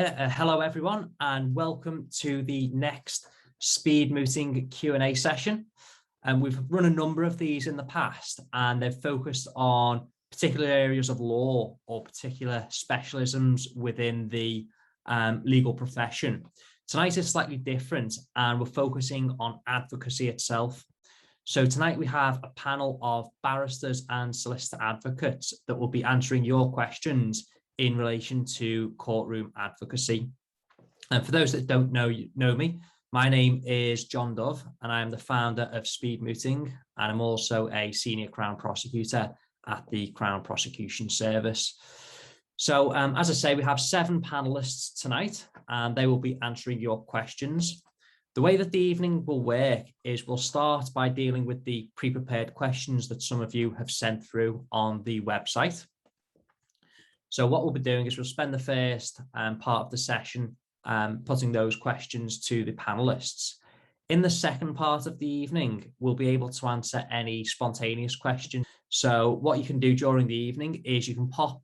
Hello everyone, and welcome to the next speed mooting Q&A session. And we've run a number of these in the past, and they've focused on particular areas of law or particular specialisms within the legal profession. Tonight is slightly different, and we're focusing on advocacy itself. So tonight we have a panel of barristers and solicitor advocates that will be answering your questions in relation to courtroom advocacy. And for those that don't know me, my name is John Dove, and I am the founder of Speed Mooting, and I'm also a senior Crown prosecutor at the Crown Prosecution Service. So as I say, we have 7 panelists tonight, and they will be answering your questions. The way that the evening will work is we'll start by dealing with the pre-prepared questions that some of you have sent through on the website. So what we'll be doing is we'll spend the first part of the session putting those questions to the panelists. In the second part of the evening, we'll be able to answer any spontaneous questions. So what you can do during the evening is you can pop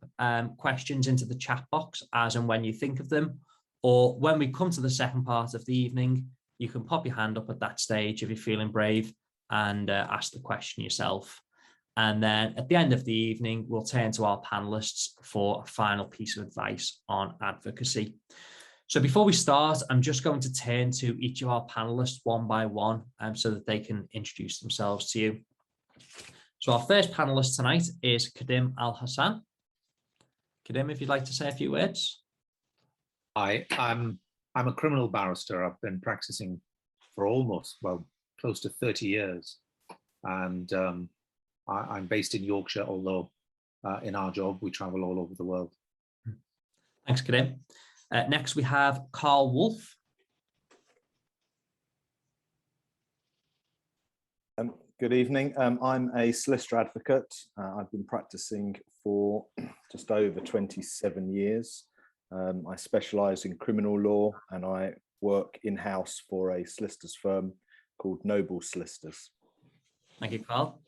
questions into the chat box as and when you think of them, or when we come to the second part of the evening, you can pop your hand up at that stage if you're feeling brave and ask the question yourself. And then at the end of the evening, we'll turn to our panelists for a final piece of advice on advocacy. So before we start, I'm just going to turn to each of our panelists one by one so that they can introduce themselves to you. So our first panelist tonight is Khadim Al-Hassan. Khadim, if you'd like to say a few words. Hi, I'm a criminal barrister. I've been practicing for almost, well, close to 30 years. And I'm based in Yorkshire, although in our job, we travel all over the world. Thanks, Khadim. Next, we have Carl Woolf. Good evening. I'm a solicitor advocate. I've been practicing for just over 27 years. I specialise in criminal law, and I work in-house for a solicitors firm called Noble Solicitors. Thank you, Carl.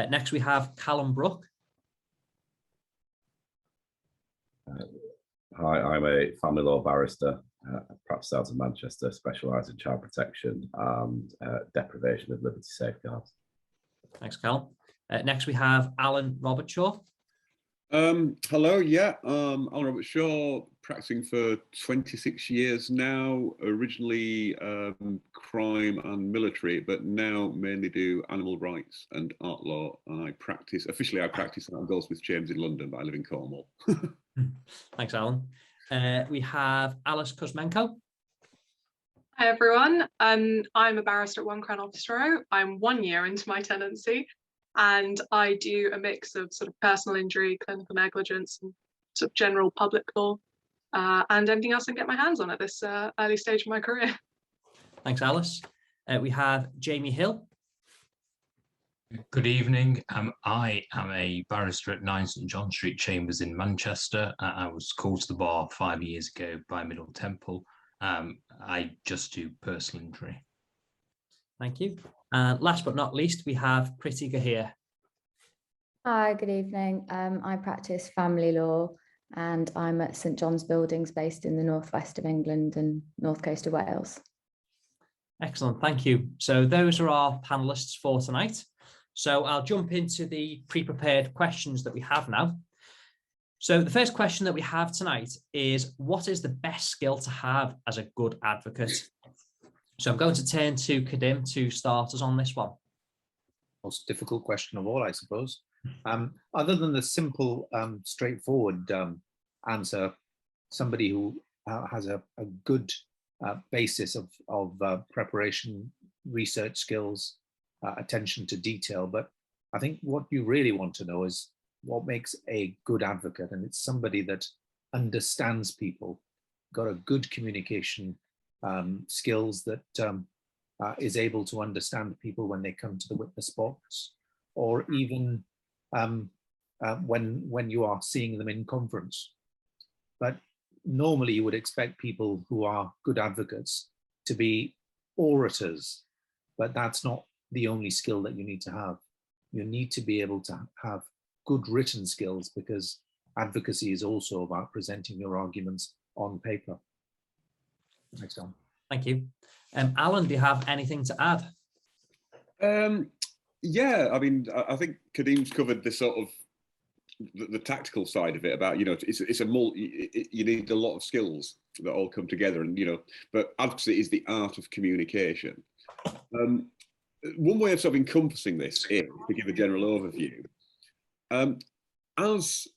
Next, we have Callum Brook. Hi, I'm a family law barrister, practice out of Manchester, specialise in child protection and deprivation of liberty safeguards. Thanks, Callum. Next, we have Alan Robertshaw. Hello, yeah, Alan Robertshaw, practicing for 26 years now, originally crime and military, but now mainly do animal rights and art law. And officially I practice at Goldsmith Chambers in London, but I live in Cornwall. Thanks, Alan. We have Alice Kuzmenko. Hi everyone, I'm a barrister at One Crown Office Row. I'm 1 year into my tenancy, and I do a mix of sort of personal injury, clinical negligence, and sort of general public law, and anything else I can get my hands on at this early stage of my career. Thanks, Alice. We have Jamie Hill. Good evening. I am a barrister at 9 St John Street Chambers in Manchester. I was called to the bar 5 years ago by Middle Temple. I just do personal injury. Thank you. And last but not least, we have Pritti Gihair. Hi, good evening. I practice family law, and I'm at St John's Buildings based in the northwest of England and north coast of Wales. Excellent, thank you. So those are our panelists for tonight. So I'll jump into the pre-prepared questions that we have now. So the first question that we have tonight is, what is the best skill to have as a good advocate? So I'm going to turn to Khadim to start us on this one. Most difficult question of all, I suppose. Other than the simple, straightforward answer, somebody who has a good basis of preparation, research skills, attention to detail. But I think what you really want to know is what makes a good advocate, and it's somebody that understands people, got a good communication skills, that is able to understand people when they come to the witness box, or even when you are seeing them in conference. But normally you would expect people who are good advocates to be orators, but that's not the only skill that you need to have. You need to be able to have good written skills, because advocacy is also about presenting your arguments on paper. Thanks, Tom. Thank you. Alan, do you have anything to add? Yeah, I mean, I think Khadim's covered the sort of the tactical side of it about, you know, you need a lot of skills that all come together, and, you know, but advocacy is the art of communication. One way of sort of encompassing this is to give a general overview. As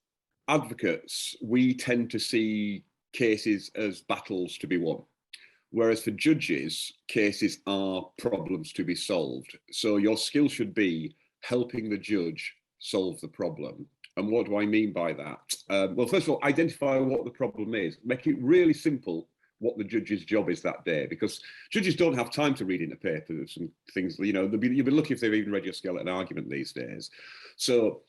advocates, we tend to see cases as battles to be won. Whereas for judges, cases are problems to be solved. So your skill should be helping the judge solve the problem. And what do I mean by that? Well, first of all, identify what the problem is. Make it really simple what the judge's job is that day, because judges don't have time to read into papers and things, you know, you'll be lucky if they've even read your skeleton argument these days. So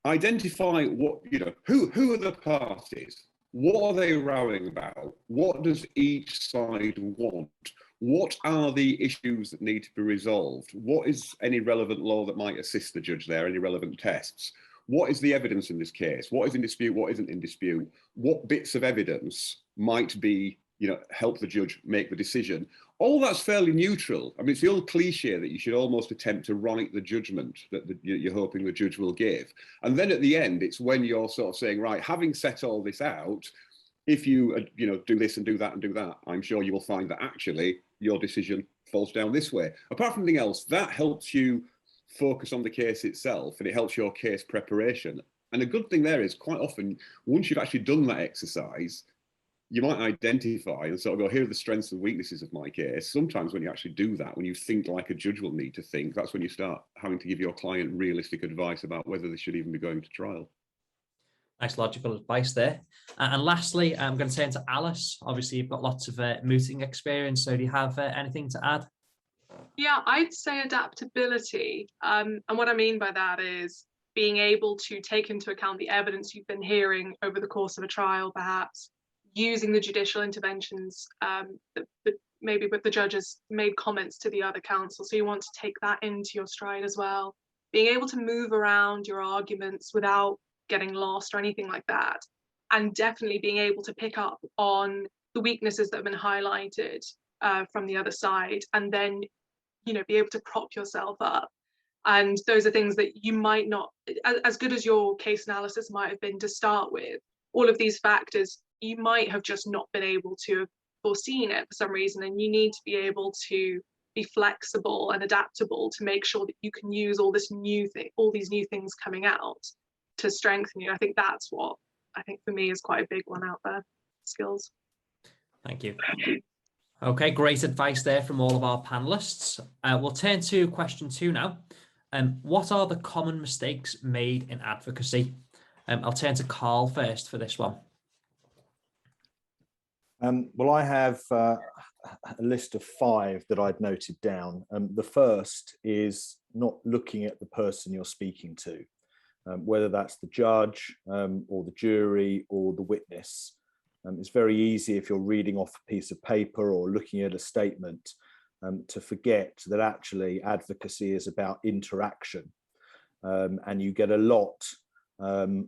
identify what, you know, who are the parties? What are they rowing about? What does each side want? What are the issues that need to be resolved? What is any relevant law that might assist the judge there? Any relevant tests? What is the evidence in this case? What is in dispute? What isn't in dispute? What bits of evidence might be, you know, help the judge make the decision? All that's fairly neutral. I mean, it's the old cliche that you should almost attempt to write the judgment that you're hoping the judge will give. And then at the end, it's when you're sort of saying, right, having set all this out, if you, you know, do this and do that and do that, I'm sure you will find that actually your decision falls down this way. Apart from anything else, that helps you focus on the case itself, and it helps your case preparation. And a good thing there is, quite often, once you've actually done that exercise, you might identify and sort of go, here are the strengths and weaknesses of my case. Sometimes when you actually do that, when you think like a judge will need to think, that's when you start having to give your client realistic advice about whether they should even be going to trial. Nice logical advice there. And lastly, I'm going to turn to Alice. Obviously, you've got lots of mooting experience. So do you have anything to add? Yeah, I'd say adaptability. And what I mean by that is being able to take into account the evidence you've been hearing over the course of a trial, perhaps using the judicial interventions that maybe with the judges made comments to the other counsel. So you want to take that into your stride as well. Being able to move around your arguments without getting lost or anything like that. And definitely being able to pick up on the weaknesses that have been highlighted from the other side, and then, you know, be able to prop yourself up. And those are things that you might not, as good as your case analysis might have been to start with, all of these factors, you might have just not been able to have foreseen it for some reason. And you need to be able to be flexible and adaptable to make sure that you can use all these new things coming out to strengthen you. I think that's what I think for me is quite a big one out there, skills. Thank you. Okay, great advice there from all of our panelists. We'll turn to question 2 now. What are the common mistakes made in advocacy? I'll turn to Carl first for this one. Well, I have a list of 5 that I'd noted down. The first is not looking at the person you're speaking to, whether that's the judge or the jury or the witness. It's very easy if you're reading off a piece of paper or looking at a statement to forget that actually advocacy is about interaction. And you get a lot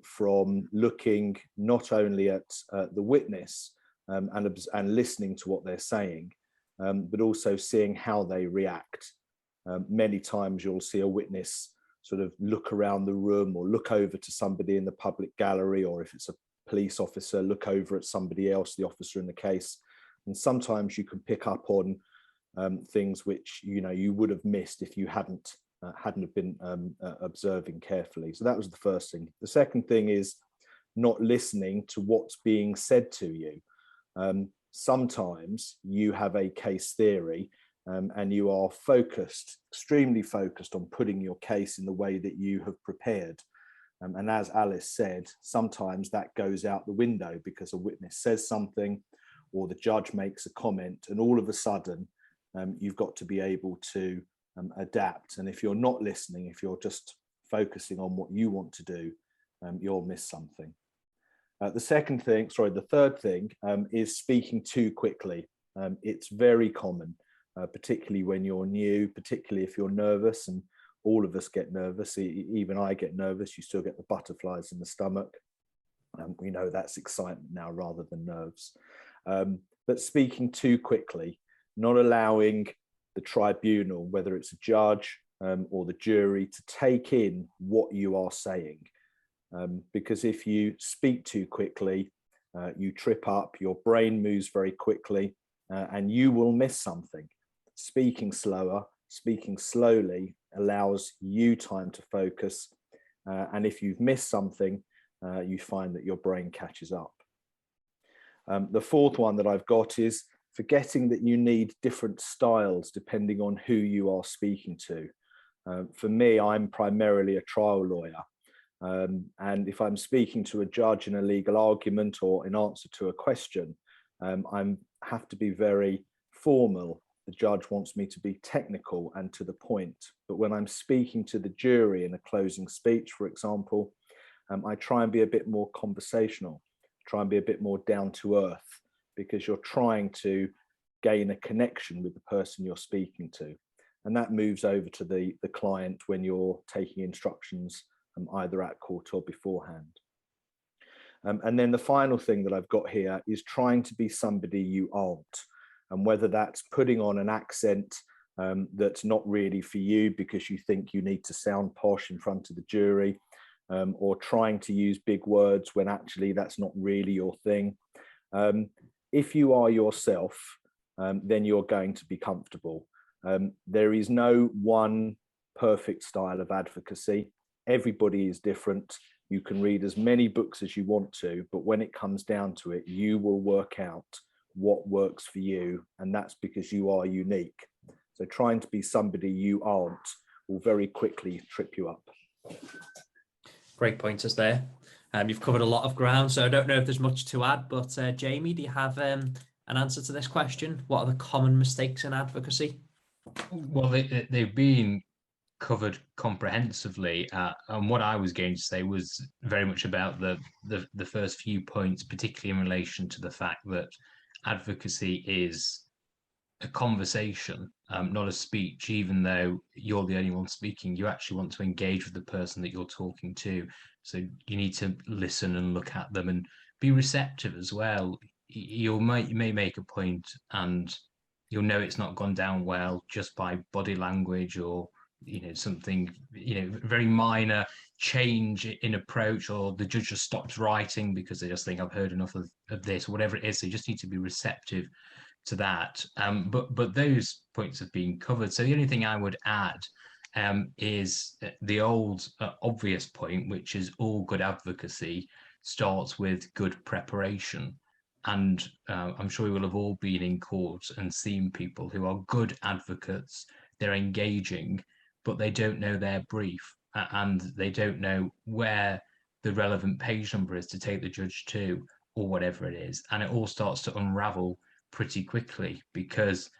from looking not only at the witness and listening to what they're saying, but also seeing how they react. Many times you'll see a witness sort of look around the room or look over to somebody in the public gallery, or if it's a police officer, look over at somebody else, the officer in the case. And sometimes you can pick up on things which, you know, you would have missed if you hadn't have been observing carefully. So that was the first thing. The second thing is not listening to what's being said to you. Sometimes you have a case theory and you are focused, extremely focused on putting your case in the way that you have prepared. And as Alice said, sometimes that goes out the window because a witness says something or the judge makes a comment, and all of a sudden you've got to be able to adapt. And if you're not listening, if you're just focusing on what you want to do, you'll miss something. The third thing is speaking too quickly. It's very common, particularly when you're new, particularly if you're nervous, and all of us get nervous. Even I get nervous. You still get the butterflies in the stomach. We know that's excitement now rather than nerves. But speaking too quickly, not allowing the tribunal, whether it's a judge or the jury, to take in what you are saying. Because if you speak too quickly, you trip up, your brain moves very quickly, and you will miss something. Speaking slower, speaking slowly allows you time to focus. And if you've missed something, you find that your brain catches up. The fourth one that I've got is forgetting that you need different styles depending on who you are speaking to. For me, I'm primarily a trial lawyer. And if I'm speaking to a judge in a legal argument or in answer to a question, I have to be very formal. The judge wants me to be technical and to the point. But when I'm speaking to the jury in a closing speech, for example, I try and be a bit more conversational, try and be a bit more down to earth, because you're trying to gain a connection with the person you're speaking to. And that moves over to the client when you're taking instructions either at court or beforehand. And then the final thing that I've got here is trying to be somebody you aren't. And whether that's putting on an accent that's not really for you because you think you need to sound posh in front of the jury, or trying to use big words when actually that's not really your thing. If you are yourself, then you're going to be comfortable. There is no one perfect style of advocacy. Everybody is different. You can read as many books as you want to, but when it comes down to it, you will work out what works for you, and that's because you are unique. So trying to be somebody you aren't will very quickly trip you up. Great pointers there. You've covered a lot of ground, so I don't know if there's much to add, but Jamie, do you have an answer to this question? What are the common mistakes in advocacy? Well, they've been covered comprehensively, and what I was going to say was very much about the first few points, particularly in relation to the fact that advocacy is a conversation, not a speech. Even though you're the only one speaking, you actually want to engage with the person that you're talking to. So you need to listen and look at them and be receptive as well. You may make a point and you'll know it's not gone down well just by body language or something, very minor change in approach, or the judge just stops writing because they just think I've heard enough of this, or whatever it is. So you just need to be receptive to that. But those points have been covered. So the only thing I would add is the old obvious point, which is all good advocacy starts with good preparation. And I'm sure we will have all been in court and seen people who are good advocates. They're engaging, but they don't know their brief and they don't know where the relevant page number is to take the judge to, or whatever it is. And it all starts to unravel pretty quickly, because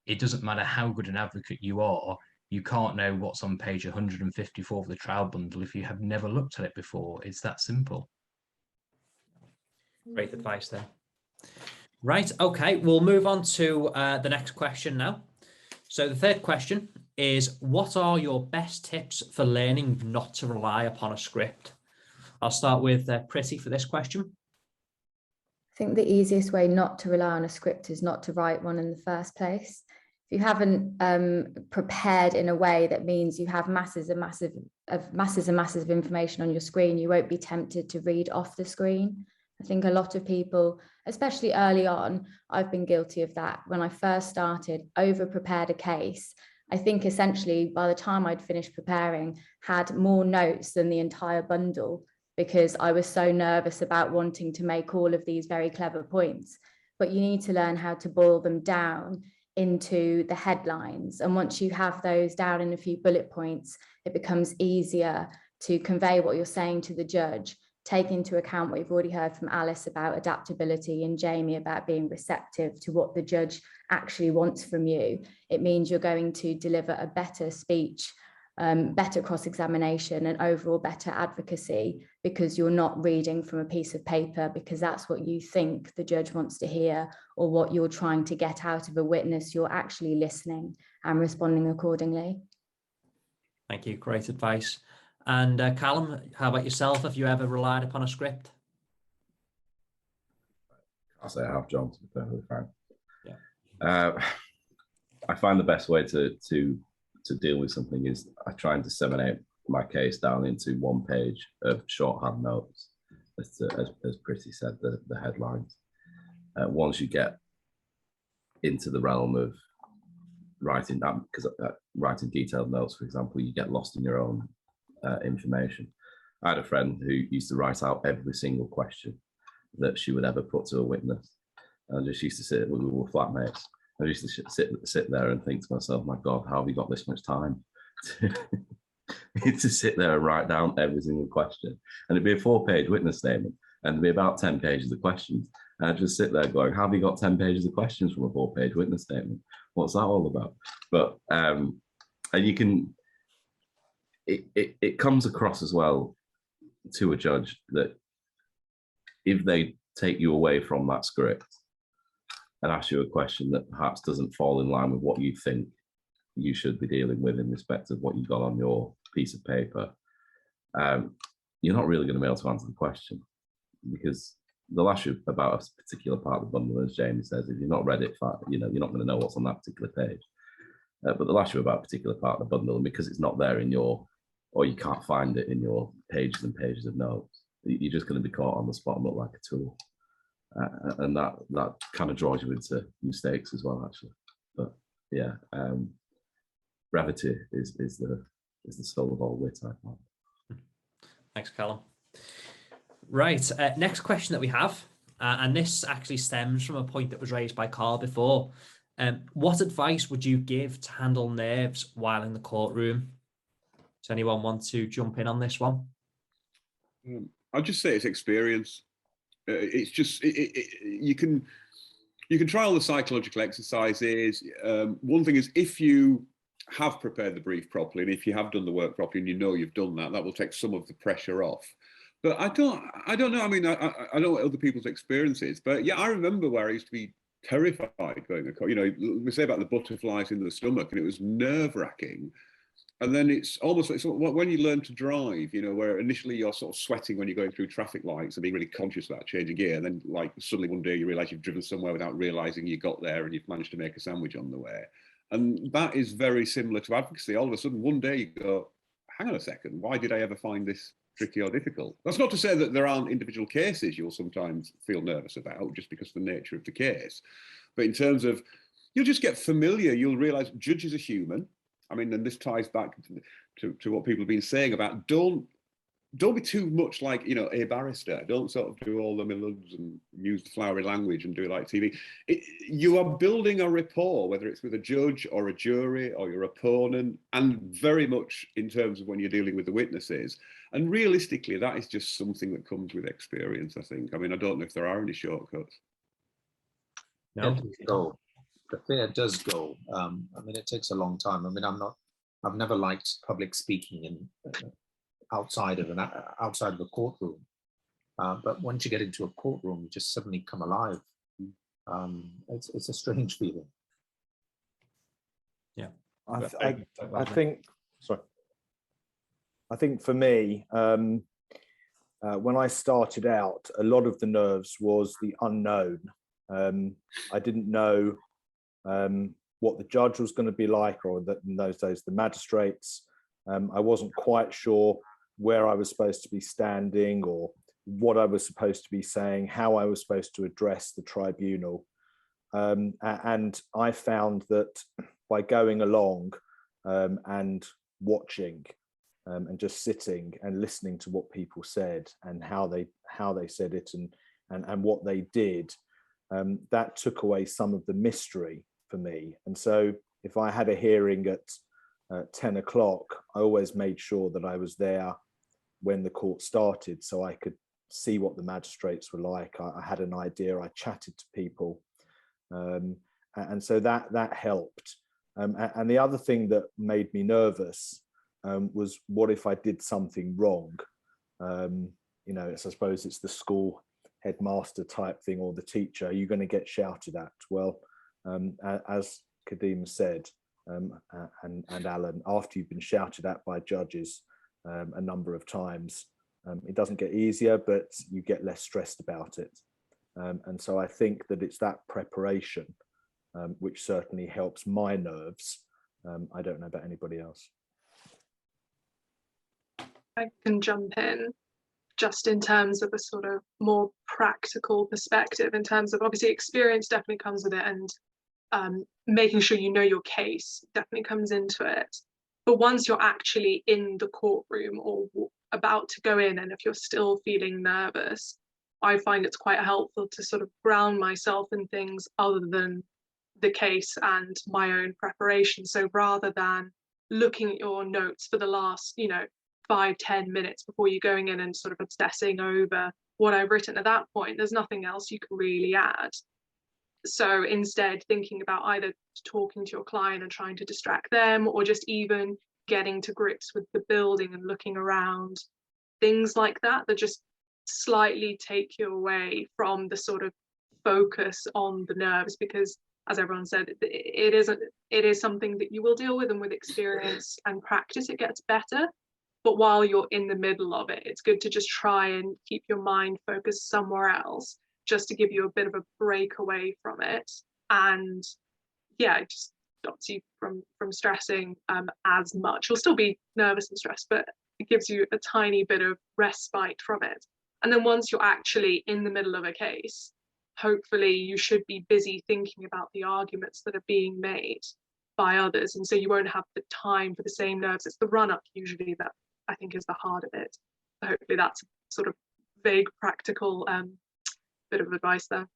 it doesn't matter how good an advocate you are, you can't know what's on page 154 of the trial bundle if you have never looked at it before. It's that simple. Great advice there. Right, okay, we'll move on to the next question now. So the third question is, what are your best tips for learning not to rely upon a script? I'll start with Pritti for this question. I think the easiest way not to rely on a script is not to write one in the first place. If you haven't prepared in a way that means you have masses and masses of information on your screen, you won't be tempted to read off the screen. I think a lot of people, especially early on, I've been guilty of that. When I first started, over-prepared a case. I think essentially by the time I'd finished preparing, had more notes than the entire bundle, because I was so nervous about wanting to make all of these very clever points. But you need to learn how to boil them down into the headlines. And once you have those down in a few bullet points, it becomes easier to convey what you're saying to the judge. Take into account what you've already heard from Alice about adaptability and Jamie about being receptive to what the judge actually wants from you. It means you're going to deliver a better speech, better cross-examination, and overall better advocacy, because you're not reading from a piece of paper because that's what you think the judge wants to hear, or what you're trying to get out of a witness. You're actually listening and responding accordingly. Thank you, great advice. And Callum, how about yourself? Have you ever relied upon a script? I'll say I have, John, to be perfectly frank. Yeah. I find the best way to deal with something is I try and disseminate my case down into one page of shorthand notes, as Pritti said, the headlines. Once you get into the realm of writing that, because writing detailed notes, for example, you get lost in your own information. I had a friend who used to write out every single question that she would ever put to a witness, and just used to sit, we were flatmates. I used to sit there and think to myself, my God, how have you got this much time to sit there and write down every single question? And it'd be a 4-page witness statement, and it'd be about 10 pages of questions. And I'd just sit there going, how have you got 10 pages of questions from a 4-page witness statement? What's that all about? But, and you can, it comes across as well to a judge that if they take you away from that script and ask you a question that perhaps doesn't fall in line with what you think you should be dealing with in respect of what you got on your piece of paper, you're not really going to be able to answer the question, because they'll ask you about a particular part of the bundle, as Jamie says. If you've not read it, you're not going to know what's on that particular page. But they'll ask you about a particular part of the bundle, and because it's not there in your, or you can't find it in your pages and pages of notes, you're just going to be caught on the spot and look like a tool. And that kind of draws you into mistakes as well, actually. But yeah, brevity is the soul of all wit, I find. Thanks, Callum. Right, next question that we have, and this actually stems from a point that was raised by Carl before. What advice would you give to handle nerves while in the courtroom? Does anyone want to jump in on this one? I'll just say it's experience. It's just, you can try all the psychological exercises. One thing is, if you have prepared the brief properly, and if you have done the work properly and you know you've done that, that will take some of the pressure off. But I don't know. I mean, I don't know what other people's experience is, but yeah, I remember where I used to be terrified going to court. You know, we say about the butterflies in the stomach, and it was nerve-wracking. And then it's almost like when you learn to drive, you know, where initially you're sort of sweating when you're going through traffic lights and being really conscious about changing gear. And then like suddenly one day you realize you've driven somewhere without realizing you got there and you've managed to make a sandwich on the way. And that is very similar to advocacy. All of a sudden, one day you go, hang on a second, why did I ever find this tricky or difficult? That's not to say that there aren't individual cases you'll sometimes feel nervous about just because of the nature of the case. But in terms of, you'll just get familiar, you'll realize judges are human. I mean, and this ties back to what people have been saying about don't be too much like, you know, a barrister. Don't sort of do all the millards and use the flowery language and do it like TV. You are building a rapport, whether it's with a judge or a jury or your opponent, and very much in terms of when you're dealing with the witnesses. And realistically, that is just something that comes with experience, I think. I mean, I don't know if there are any shortcuts. No. The fear does go. I mean, it takes a long time. I mean, I've never liked public speaking outside of the courtroom. But once you get into a courtroom, you just suddenly come alive. It's a strange feeling. Yeah. I think for me, when I started out, a lot of the nerves was the unknown. I didn't know what the judge was going to be like, or in those days, the magistrates. I wasn't quite sure where I was supposed to be standing or what I was supposed to be saying, how I was supposed to address the tribunal. And I found that by going along and watching and just sitting and listening to what people said and how they said it and what they did, that took away some of the mystery for me. And so if I had a hearing at 10 o'clock, I always made sure that I was there when the court started so I could see what the magistrates were like. I had an idea, I chatted to people. And so that helped. And the other thing that made me nervous was, what if I did something wrong? You know, I suppose it's the school headmaster type thing, or the teacher. Are you going to get shouted at? Well, as Khadim said, and Alan, after you've been shouted at by judges a number of times, it doesn't get easier, but you get less stressed about it. And so I think that it's that preparation which certainly helps my nerves. I don't know about anybody else. I can jump in just in terms of a sort of more practical perspective, in terms of obviously experience definitely comes with it, and making sure you know your case definitely comes into it. But once you're actually in the courtroom or about to go in, and if you're still feeling nervous, I find it's quite helpful to sort of ground myself in things other than the case and my own preparation. So rather than looking at your notes for the last, 5-10 minutes before you're going in and sort of obsessing over what I've written at that point, there's nothing else you can really add. So instead, thinking about either talking to your client and trying to distract them, or just even getting to grips with the building and looking around, things like that, that just slightly take you away from the sort of focus on the nerves, because as everyone said, it is something that you will deal with, and with experience and practice it gets better. But while you're in the middle of it, it's good to just try and keep your mind focused somewhere else, just to give you a bit of a break away from it. And yeah, it just stops you from stressing as much. You'll still be nervous and stressed, but it gives you a tiny bit of respite from it. And then once you're actually in the middle of a case, hopefully you should be busy thinking about the arguments that are being made by others. And so you won't have the time for the same nerves. It's the run-up usually that I think is the heart of it. So hopefully that's sort of vague, practical bit of advice there.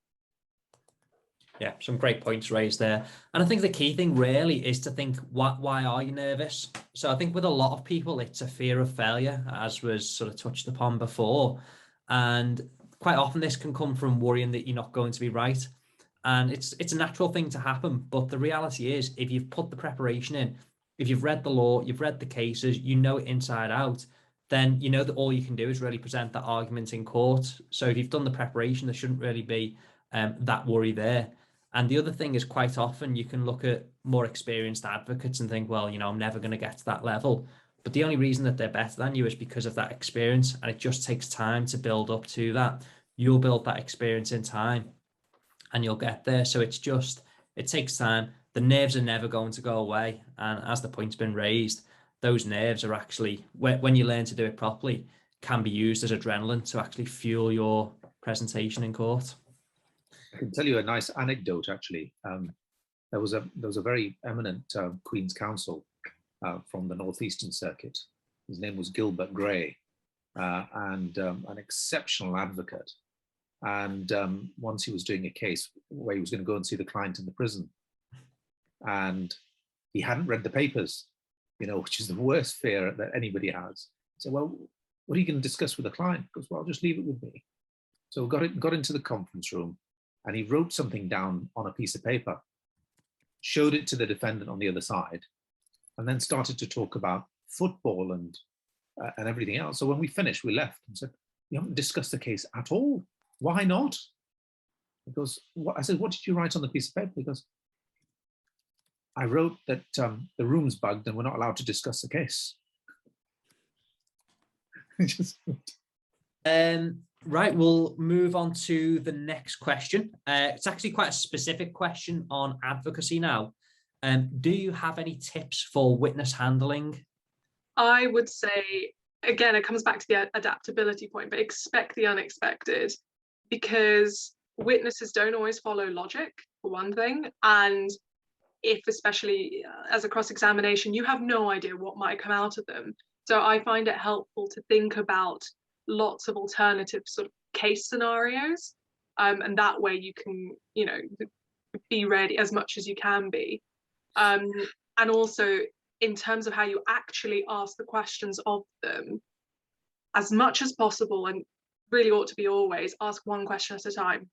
Yeah, some great points raised there. And I think the key thing really is to think, why are you nervous? So I think with a lot of people, it's a fear of failure, as was sort of touched upon before. And quite often this can come from worrying that you're not going to be right. And it's a natural thing to happen. But the reality is, if you've put the preparation in, if you've read the law, you've read the cases, you know it inside out, then you know that all you can do is really present that argument in court. So if you've done the preparation, there shouldn't really be that worry there. And the other thing is, quite often you can look at more experienced advocates and think, well, I'm never going to get to that level. But the only reason that they're better than you is because of that experience. And it just takes time to build up to that. You'll build that experience in time and you'll get there. So it takes time. The nerves are never going to go away. And as the point's been raised, those nerves are actually, when you learn to do it properly, can be used as adrenaline to actually fuel your presentation in court. I can tell you a nice anecdote, actually. There was a very eminent Queen's Counsel from the Northeastern Circuit. His name was Gilbert Gray, and an exceptional advocate. And once he was doing a case where he was going to go and see the client in the prison, and he hadn't read the papers, which is the worst fear that anybody has. So, well, what are you going to discuss with the client? He goes, well, just leave it with me. So got into the conference room, and he wrote something down on a piece of paper, showed it to the defendant on the other side, and then started to talk about football and everything else. So when we finished, we left and said, you haven't discussed the case at all. Why not? He goes, I said, what did you write on the piece of paper? He goes, I wrote that the room's bugged and we're not allowed to discuss the case. Right, we'll move on to the next question. It's actually quite a specific question on advocacy now. Do you have any tips for witness handling? I would say, again, it comes back to the adaptability point, but expect the unexpected, because witnesses don't always follow logic, for one thing. And if, especially as a cross-examination, you have no idea what might come out of them. So I find it helpful to think about lots of alternative sort of case scenarios, and that way you can, be ready as much as you can be. And also, in terms of how you actually ask the questions of them, as much as possible, and really ought to be always, ask one question at a time.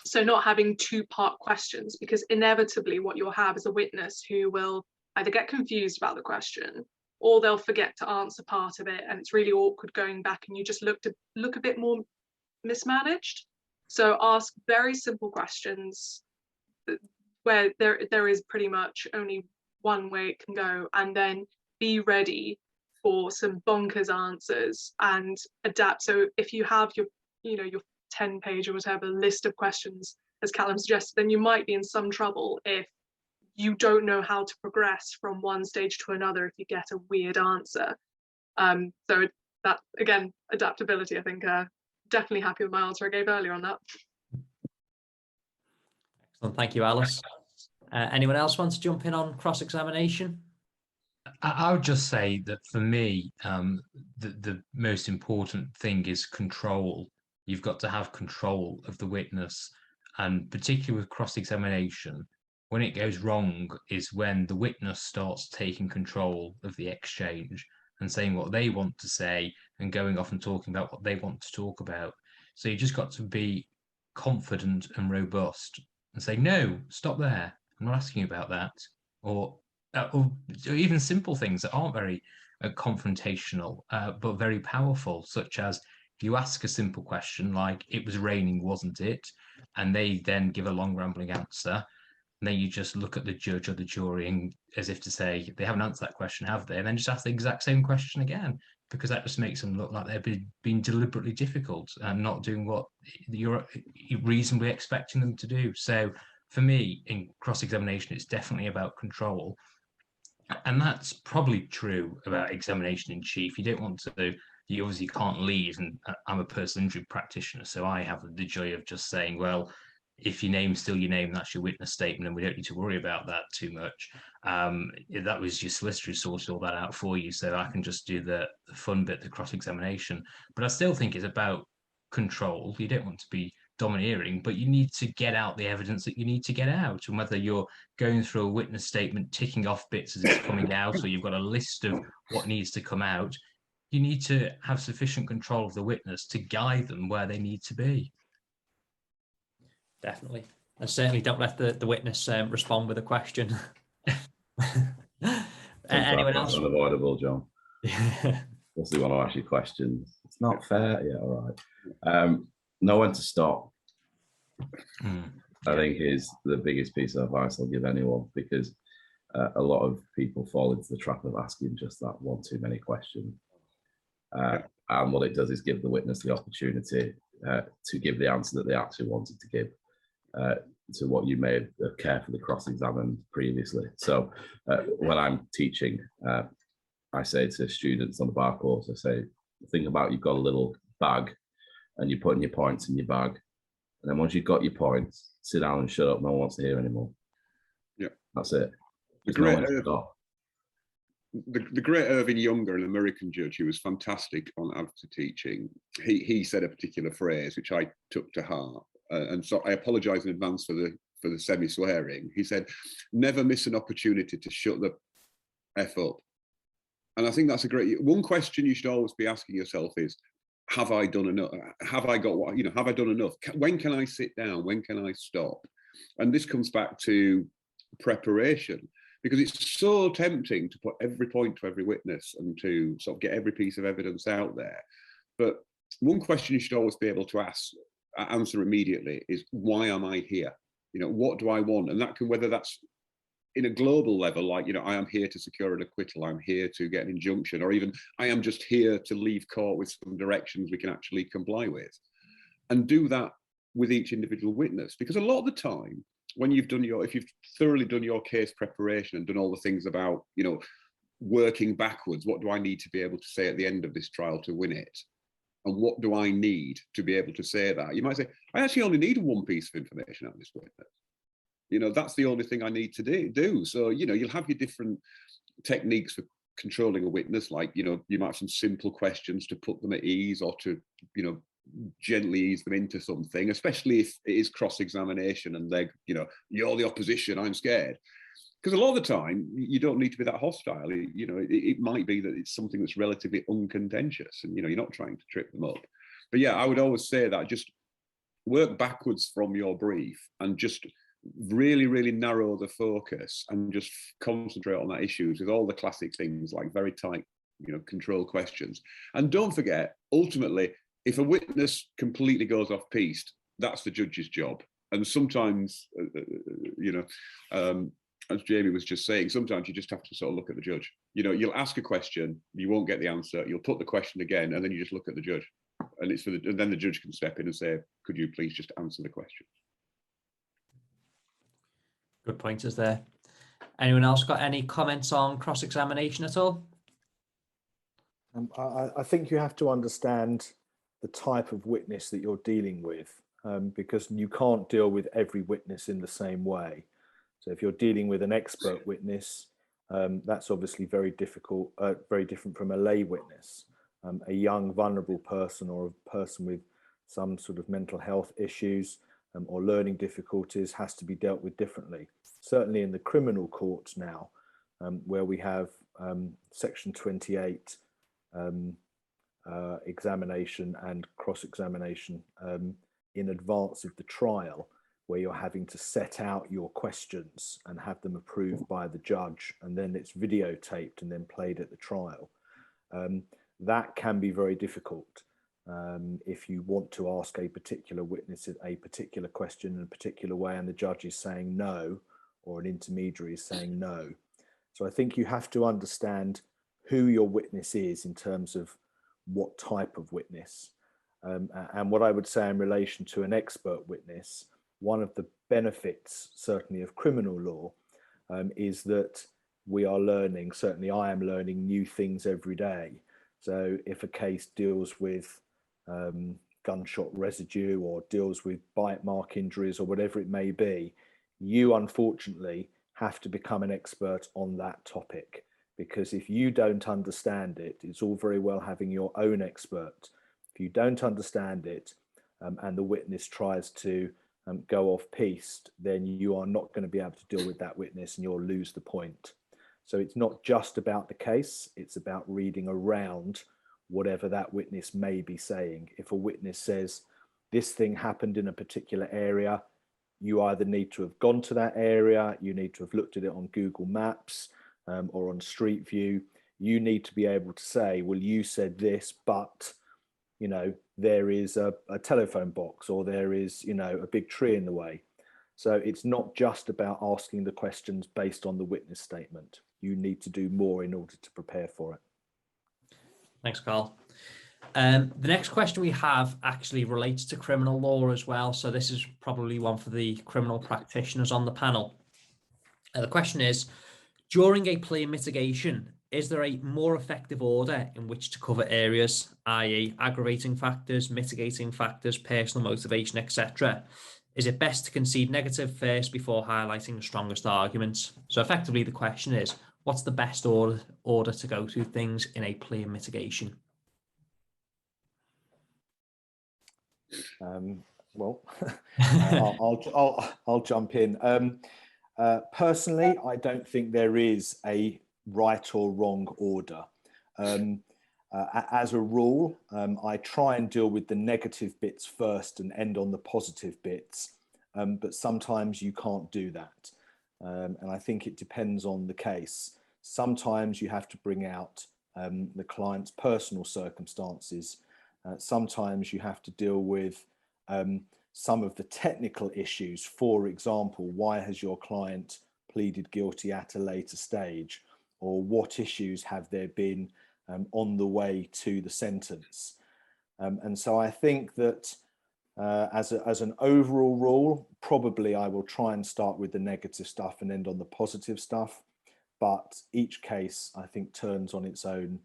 So not having two-part questions, because inevitably what you'll have is a witness who will either get confused about the question, or they'll forget to answer part of it, and it's really awkward going back and you just look a bit more mismanaged. So ask very simple questions where there is pretty much only one way it can go, and then be ready for some bonkers answers and adapt. So if you have your 10-page or whatever list of questions, as Callum suggested, then you might be in some trouble if you don't know how to progress from one stage to another if you get a weird answer. So that, again, adaptability, I think, definitely happy with my answer I gave earlier on that. Excellent, thank you, Alice. Anyone else want to jump in on cross-examination? I would just say that for me, the most important thing is control. You've got to have control of the witness, and particularly with cross-examination, when it goes wrong is when the witness starts taking control of the exchange and saying what they want to say and going off and talking about what they want to talk about. So you just got to be confident and robust and say, no, stop there. I'm not asking you about that. Or even simple things that aren't very confrontational, but very powerful, such as if you ask a simple question like, it was raining, wasn't it? And they then give a long rambling answer. And then you just look at the judge or the jury and, as if to say, they haven't answered that question, have they? And then just ask the exact same question again, because that just makes them look like they're being deliberately difficult and not doing what you're reasonably expecting them to do. So for me, in cross-examination, it's definitely about control. And that's probably true about examination in chief. You don't want to, you obviously can't lead, and I'm a personal injury practitioner, so I have the joy of just saying, well, if your name's still your name, that's your witness statement, and we don't need to worry about that too much. That was your solicitor who sorted all that out for you, so I can just do the fun bit, the cross-examination. But I still think it's about control. You don't want to be domineering, but you need to get out the evidence that you need to get out. And whether you're going through a witness statement, ticking off bits as it's coming out, or you've got a list of what needs to come out, you need to have sufficient control of the witness to guide them where they need to be. Definitely. And certainly don't let the witness respond with a question. Anyone else? That's unavoidable, John. Yeah. Plus they want to ask you questions. It's not fair. Yeah, all right. Know when to stop, I think, is the biggest piece of advice I'll give anyone, because a lot of people fall into the trap of asking just that one too many questions. And what it does is give the witness the opportunity to give the answer that they actually wanted to give to what you may have carefully cross-examined previously. So when I'm teaching, I say to students on the bar course, I say, think about, you've got a little bag and you're putting your points in your bag. And then once you've got your points, sit down and shut up. No one wants to hear anymore. Yeah. That's it. The great Irving Younger, an American judge who was fantastic on advocacy teaching, he said a particular phrase which I took to heart, and so I apologise in advance for the semi-swearing. He said, "Never miss an opportunity to shut the F up." And I think that's a great one. Question you should always be asking yourself is, have I done enough? Have I got what, have I done enough? When can I sit down? When can I stop? And this comes back to preparation, because it's so tempting to put every point to every witness and to sort of get every piece of evidence out there. But one question you should always be able to answer immediately is, why am I here? What do I want? And that can, whether that's in a global level, like, I am here to secure an acquittal, I'm here to get an injunction, or even I am just here to leave court with some directions we can actually comply with. And do that with each individual witness, because a lot of the time, when you've done if you've thoroughly done your case preparation and done all the things about, working backwards, what do I need to be able to say at the end of this trial to win it? And what do I need to be able to say that? You might say, I actually only need one piece of information out of this witness. That's the only thing I need to do. So, you'll have your different techniques for controlling a witness, like, you might have some simple questions to put them at ease, or to, gently ease them into something, especially if it is cross-examination and they're, you're the opposition, I'm scared. Because a lot of the time, you don't need to be that hostile. It might be that it's something that's relatively uncontentious and, you're not trying to trip them up. But yeah, I would always say that just work backwards from your brief and just really, really narrow the focus and just concentrate on that issues with all the classic things like very tight, control questions. And don't forget, ultimately, if a witness completely goes off piste, that's the judge's job. And sometimes, as Jamie was just saying, sometimes you just have to sort of look at the judge. You'll ask a question, you won't get the answer, you'll put the question again, and then you just look at the judge. and it's and then the judge can step in and say, could you please just answer the question? Good pointers there. Anyone else got any comments on cross-examination at all? I think you have to understand the type of witness that you're dealing with, because you can't deal with every witness in the same way. So if you're dealing with an expert witness, that's obviously very difficult, very different from a lay witness. A young, vulnerable person or a person with some sort of mental health issues or learning difficulties has to be dealt with differently. Certainly in the criminal courts now, where we have Section 28 examination and cross-examination in advance of the trial, where you're having to set out your questions and have them approved by the judge, and then it's videotaped and then played at the trial. That can be very difficult if you want to ask a particular witness a particular question in a particular way and the judge is saying no, or an intermediary is saying no. So I think you have to understand who your witness is in terms of what type of witness. And what I would say in relation to an expert witness, one of the benefits certainly of criminal law is that we are learning, certainly I am learning new things every day. So if a case deals with gunshot residue or deals with bite mark injuries or whatever it may be, you unfortunately have to become an expert on that topic, because if you don't understand it, it's all very well having your own expert. If you don't understand it and the witness tries to go off piste, then you are not going to be able to deal with that witness and you'll lose the point. So it's not just about the case, it's about reading around whatever that witness may be saying. If a witness says this thing happened in a particular area, you either need to have gone to that area, you need to have looked at it on Google Maps or on Street View. You need to be able to say, well, you said this, but you know, there is a telephone box or there is, you know, a big tree in the way. So it's not just about asking the questions based on the witness statement. You need to do more in order to prepare for it. Thanks, Carl. The next question we have actually relates to criminal law as well. So this is probably one for the criminal practitioners on the panel. The question is, during a plea mitigation, is there a more effective order in which to cover areas, i.e. aggravating factors, mitigating factors, personal motivation, etc.? Is it best to concede negative first before highlighting the strongest arguments? So effectively the question is, what's the best order to go through things in a plea mitigation? Well, I'll jump in. Personally, I don't think there is a right or wrong order. As a rule, I try and deal with the negative bits first and end on the positive bits, but sometimes you can't do that. And I think it depends on the case. Sometimes you have to bring out the client's personal circumstances. Sometimes you have to deal with some of the technical issues. For example, why has your client pleaded guilty at a later stage? Or what issues have there been on the way to the sentence? And so I think that as an overall rule, probably I will try and start with the negative stuff and end on the positive stuff. But each case, I think, turns on its own,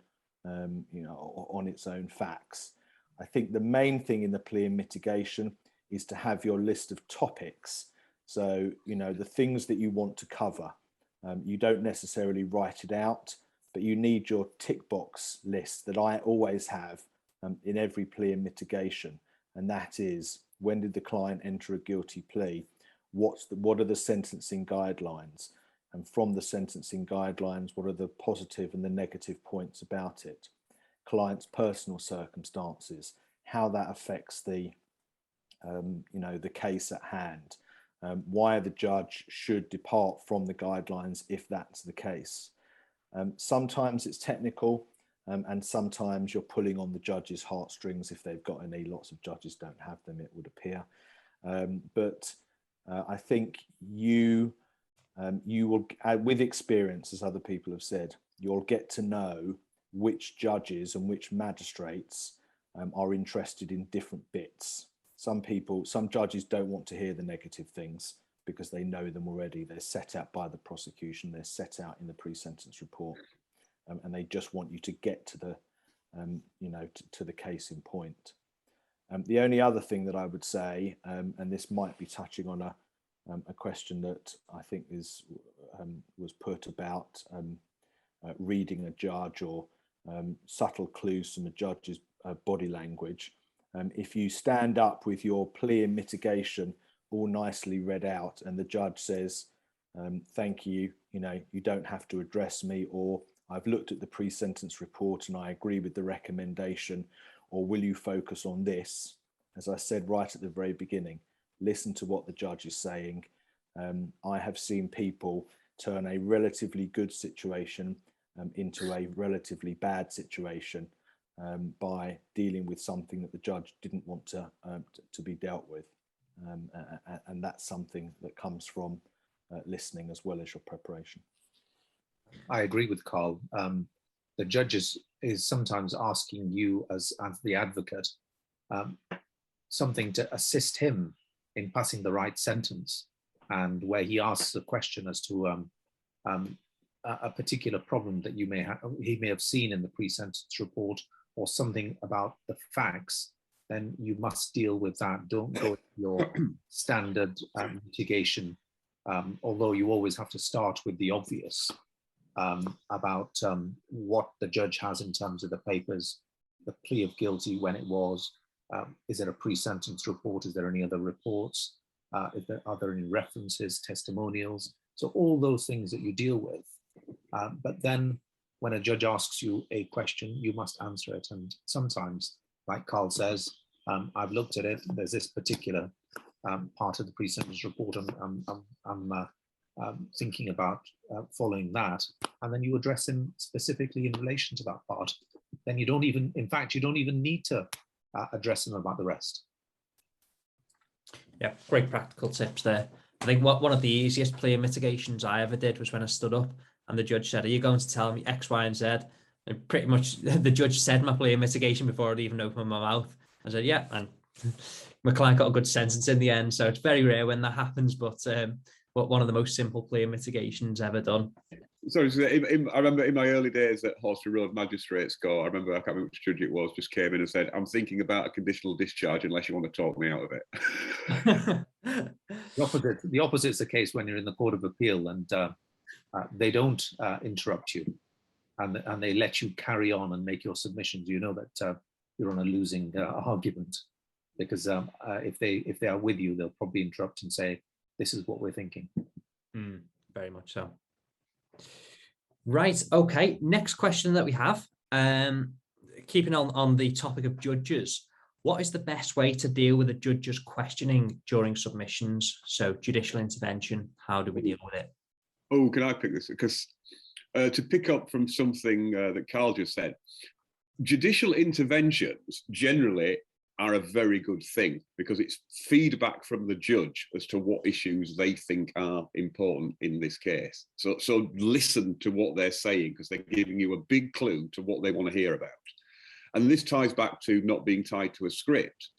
on its own facts. I think the main thing in the plea and mitigation is to have your list of topics. So, you know, the things that you want to cover. You don't necessarily write it out, but you need your tick box list that I always have in every plea and mitigation. And that is, when did the client enter a guilty plea? What are the sentencing guidelines? And from the sentencing guidelines, what are the positive and the negative points about it? Client's personal circumstances, how that affects the, the case at hand. Why the judge should depart from the guidelines if that's the case. Sometimes it's technical and sometimes you're pulling on the judge's heartstrings if they've got any. Lots of judges don't have them, it would appear. But I think you will, with experience, as other people have said, you'll get to know which judges and which magistrates are interested in different bits. Some judges don't want to hear the negative things because they know them already. They're set out by the prosecution, they're set out in the pre-sentence report, and they just want you to get to the, to the case in point. The only other thing that I would say, and this might be touching on a question that I think was put about reading a judge or subtle clues from a judge's body language. If you stand up with your plea and mitigation all nicely read out and the judge says, thank you, you don't have to address me, or I've looked at the pre-sentence report and I agree with the recommendation, or will you focus on this? As I said right at the very beginning, listen to what the judge is saying. I have seen people turn a relatively good situation into a relatively bad situation by dealing with something that the judge didn't want to be dealt with. And that's something that comes from listening as well as your preparation. I agree with Carl. The judge is sometimes asking you as the advocate something to assist him in passing the right sentence, and where he asks a question as to a particular problem that he may have seen in the pre-sentence report, or something about the facts, then you must deal with that. Don't go to your standard mitigation, although you always have to start with the obvious about what the judge has in terms of the papers, the plea of guilty, when it was, is there a pre-sentence report, is there any other reports, are there any references, testimonials, so all those things that you deal with. But then when a judge asks you a question, you must answer it. And sometimes, like Carl says, I've looked at it, there's this particular part of the pre-sentence report, I'm thinking about following that, and then you address him specifically in relation to that part. Then you don't even, in fact, you don't even need to address him about the rest. Yeah, great practical tips there. I think one of the easiest plea mitigations I ever did was when I stood up and the judge said, are you going to tell me X, Y, and Z? And pretty much the judge said my plea mitigation before I'd even opened my mouth. I said, yeah, and my client got a good sentence in the end. So it's very rare when that happens, but one of the most simple plea mitigations ever done. Sorry, I remember in my early days at Horsley Road Magistrates Court, I remember, I can't remember which judge it was, just came in and said, I'm thinking about a conditional discharge unless you want to talk me out of it. The opposite's the case when you're in the Court of Appeal, and they don't interrupt you, and they let you carry on and make your submissions. You know that you're on a losing argument, because if they are with you, they'll probably interrupt and say, this is what we're thinking. Very much so. Right, okay, next question that we have, keeping on the topic of judges, what is the best way to deal with a judge's questioning during submissions? So judicial intervention, how do we deal with it? Oh, can I pick this? Because to pick up from something that Carl just said, judicial interventions generally are a very good thing, because it's feedback from the judge as to what issues they think are important in this case. So listen to what they're saying, because they're giving you a big clue to what they want to hear about. And this ties back to not being tied to a script,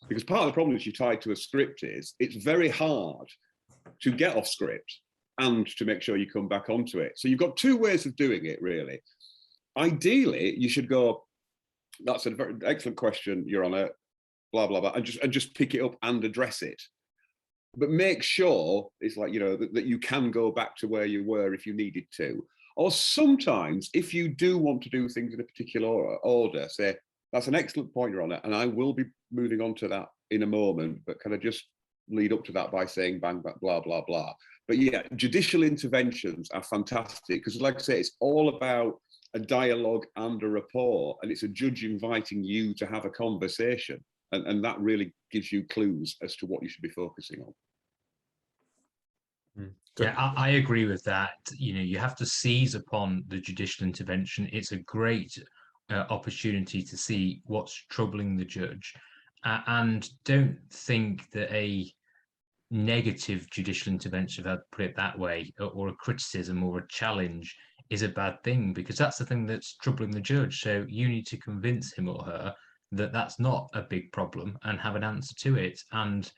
because part of the problem is you're tied to a script is it's very hard to get off script and to make sure you come back onto it. So you've got two ways of doing it, really. Ideally, you should go, that's a very excellent question, Your Honour, blah, blah, blah, and just pick it up and address it. But make sure it's like, that you can go back to where you were if you needed to. Or sometimes, if you do want to do things in a particular order, say, that's an excellent point, Your Honour, and I will be moving on to that in a moment, but can I just lead up to that by saying bang, bang, blah, blah, blah. But yeah, judicial interventions are fantastic, because like I say, it's all about a dialogue and a rapport, and it's a judge inviting you to have a conversation. And that really gives you clues as to what you should be focusing on. Yeah, I agree with that. You have to seize upon the judicial intervention. It's a great opportunity to see what's troubling the judge. And don't think that a negative judicial intervention, if I put it that way, or a criticism or a challenge is a bad thing, because that's the thing that's troubling the judge. So you need to convince him or her that's not a big problem and have an answer to it. And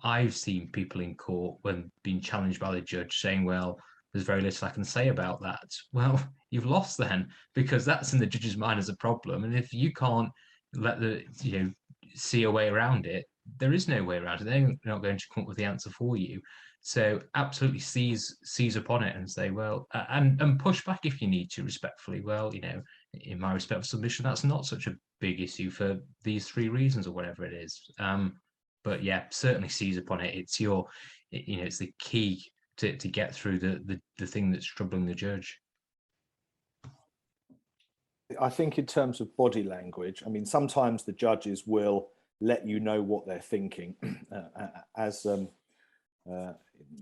I've seen people in court when being challenged by the judge saying, well, there's very little I can say about that. Well, you've lost then, because that's in the judge's mind as a problem. And if you can't let see a way around it, there is no way around it. They're not going to come up with the answer for you. So absolutely seize upon it and say, well, and push back if you need to respectfully. Well, in my respect of submission, that's not such a big issue for these 3 reasons or whatever it is. But yeah, certainly seize upon it. It's it's the key to get through the thing that's troubling the judge. I think in terms of body language, I mean, sometimes the judges will let you know what they're thinking. As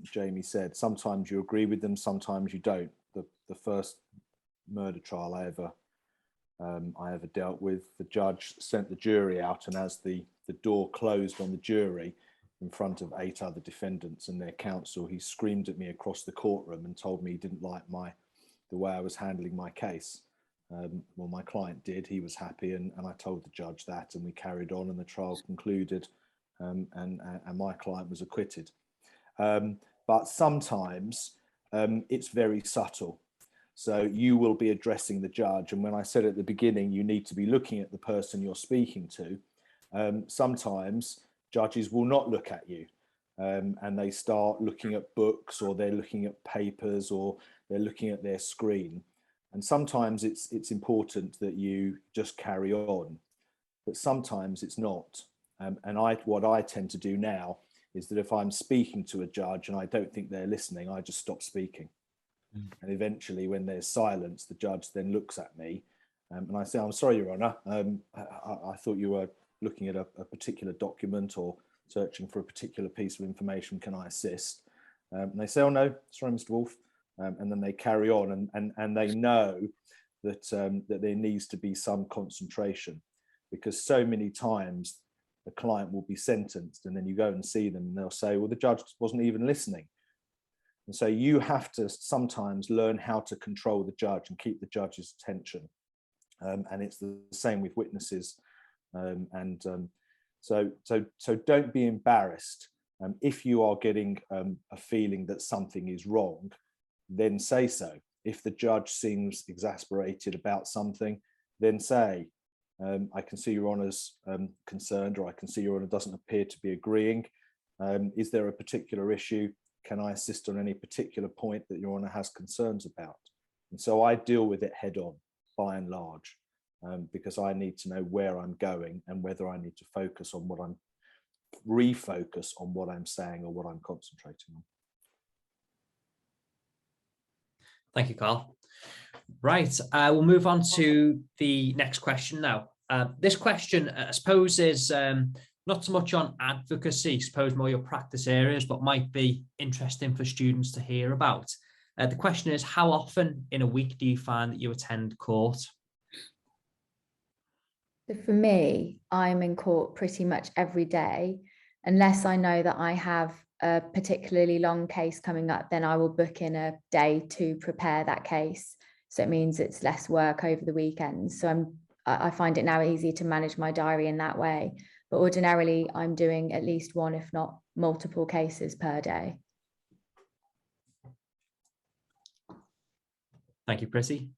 Jamie said, sometimes you agree with them, sometimes you don't. The first murder trial I ever dealt with, the judge sent the jury out, and as the door closed on the jury in front of 8 other defendants and their counsel, he screamed at me across the courtroom and told me he didn't like the way I was handling my case. Well, my client did. He was happy, and I told the judge that, and we carried on, and the trial concluded, and my client was acquitted. But sometimes it's very subtle. So you will be addressing the judge, and when I said at the beginning, you need to be looking at the person you're speaking to, sometimes judges will not look at you, and they start looking at books, or they're looking at papers, or they're looking at their screen. And sometimes it's important that you just carry on, but sometimes it's not. And what I tend to do now is that if I'm speaking to a judge and I don't think they're listening, I just stop speaking. And eventually, when there's silence, the judge then looks at me, and I say, "I'm sorry, Your Honour, I thought you were looking at a particular document or searching for a particular piece of information. Can I assist?" And they say, "Oh no, sorry, Mr. Woolf." And then they carry on, and they know that that there needs to be some concentration, because so many times the client will be sentenced, and then you go and see them and they'll say, well, the judge wasn't even listening. And so you have to sometimes learn how to control the judge and keep the judge's attention. And it's the same with witnesses. So don't be embarrassed. If you are getting a feeling that something is wrong, then say so. If the judge seems exasperated about something, then say, I can see Your Honour's concerned, or I can see Your Honour doesn't appear to be agreeing. Is there a particular issue? Can I assist on any particular point that Your Honour has concerns about? And so I deal with it head on, by and large, because I need to know where I'm going and whether I need to refocus on what I'm saying or what I'm concentrating on. Thank you, Carl. Right, we'll move on to the next question now. This question, I suppose, is not so much on advocacy, I suppose more your practice areas, but might be interesting for students to hear about. The question is, how often in a week do you find that you attend court? So for me, I'm in court pretty much every day, unless I know that I have a particularly long case coming up, then I will book in a day to prepare that case. So it means it's less work over the weekends. So I find it now easier to manage my diary in that way. But ordinarily, I'm doing at least one, if not multiple cases per day. Thank you, Pritti.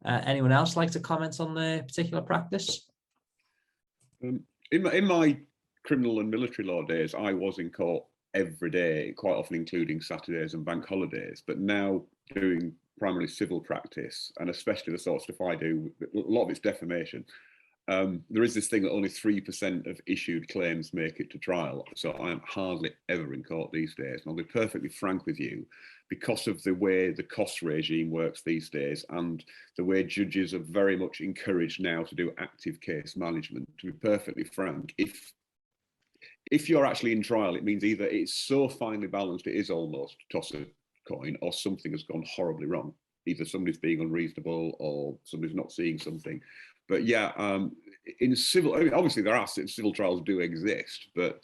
Anyone else like to comment on the particular practice? In my criminal and military law days, I was in court every day, quite often including Saturdays and bank holidays. But now doing primarily civil practice, and especially the sort of stuff I do, a lot of it's defamation. There is this thing that only 3% of issued claims make it to trial. So I am hardly ever in court these days. And I'll be perfectly frank with you, because of the way the cost regime works these days and the way judges are very much encouraged now to do active case management, to be perfectly frank, if you're actually in trial, it means either it's so finely balanced it is almost toss a coin, or something has gone horribly wrong. Either somebody's being unreasonable or somebody's not seeing something. But yeah, in civil, I mean, obviously there are civil trials do exist, but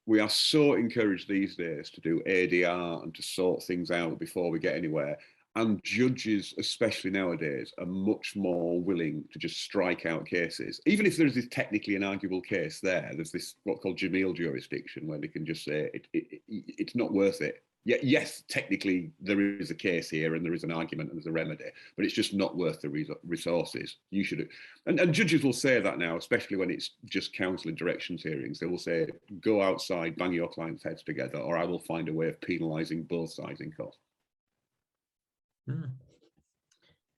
we are so encouraged these days to do ADR and to sort things out before we get anywhere. And judges, especially nowadays, are much more willing to just strike out cases. Even if there's this technically inarguable case there, there's this what's called Jamil jurisdiction, where they can just say it's not worth it. Yes, technically there is a case here and there is an argument and there's a remedy, but it's just not worth the resources. You should, and judges will say that now, especially when it's just counsel and directions hearings. They will say, go outside, bang your clients' heads together, or I will find a way of penalising both sides in court.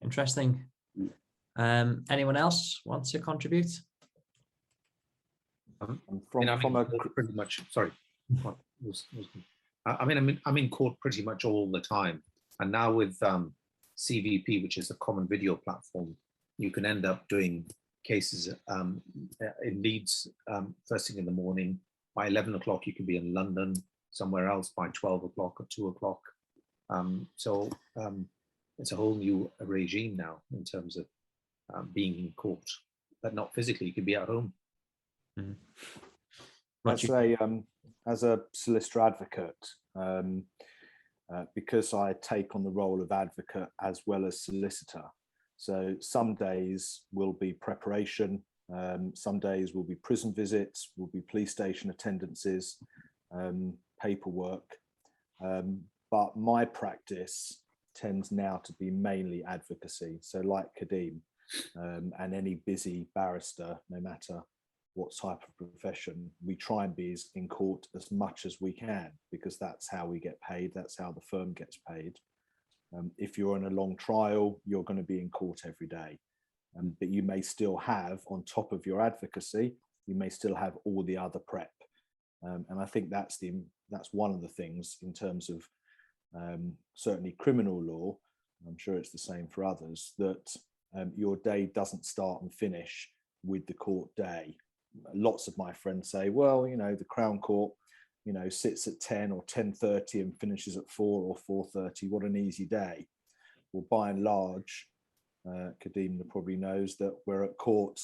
Interesting. Anyone else want to contribute? Pretty much. Sorry. I'm in court pretty much all the time, and now with CVP, which is a common video platform, you can end up doing cases in Leeds first thing in the morning. By 11 o'clock, you can be in London, somewhere else by 12 o'clock or 2 o'clock. So it's a whole new regime now in terms of being in court, but not physically. You can be at home. As a solicitor advocate, because I take on the role of advocate as well as solicitor, so some days will be preparation, some days will be prison visits, will be police station attendances, paperwork, but my practice tends now to be mainly advocacy. So like Khadim and any busy barrister, no matter what type of profession, we try and be in court as much as we can, because that's how we get paid, that's how the firm gets paid. If you're in a long trial, you're going to be in court every day, but you may still have, on top of your advocacy, you may still have all the other prep, and I think that's one of the things in terms of certainly criminal law. I'm sure it's the same for others, that your day doesn't start and finish with the court day. Lots of my friends say, well, you know, the Crown Court, you know, sits at 10 or 10:30 and finishes at 4 or 4:30. What an easy day. Well, by and large, Khadim probably knows that we're at court,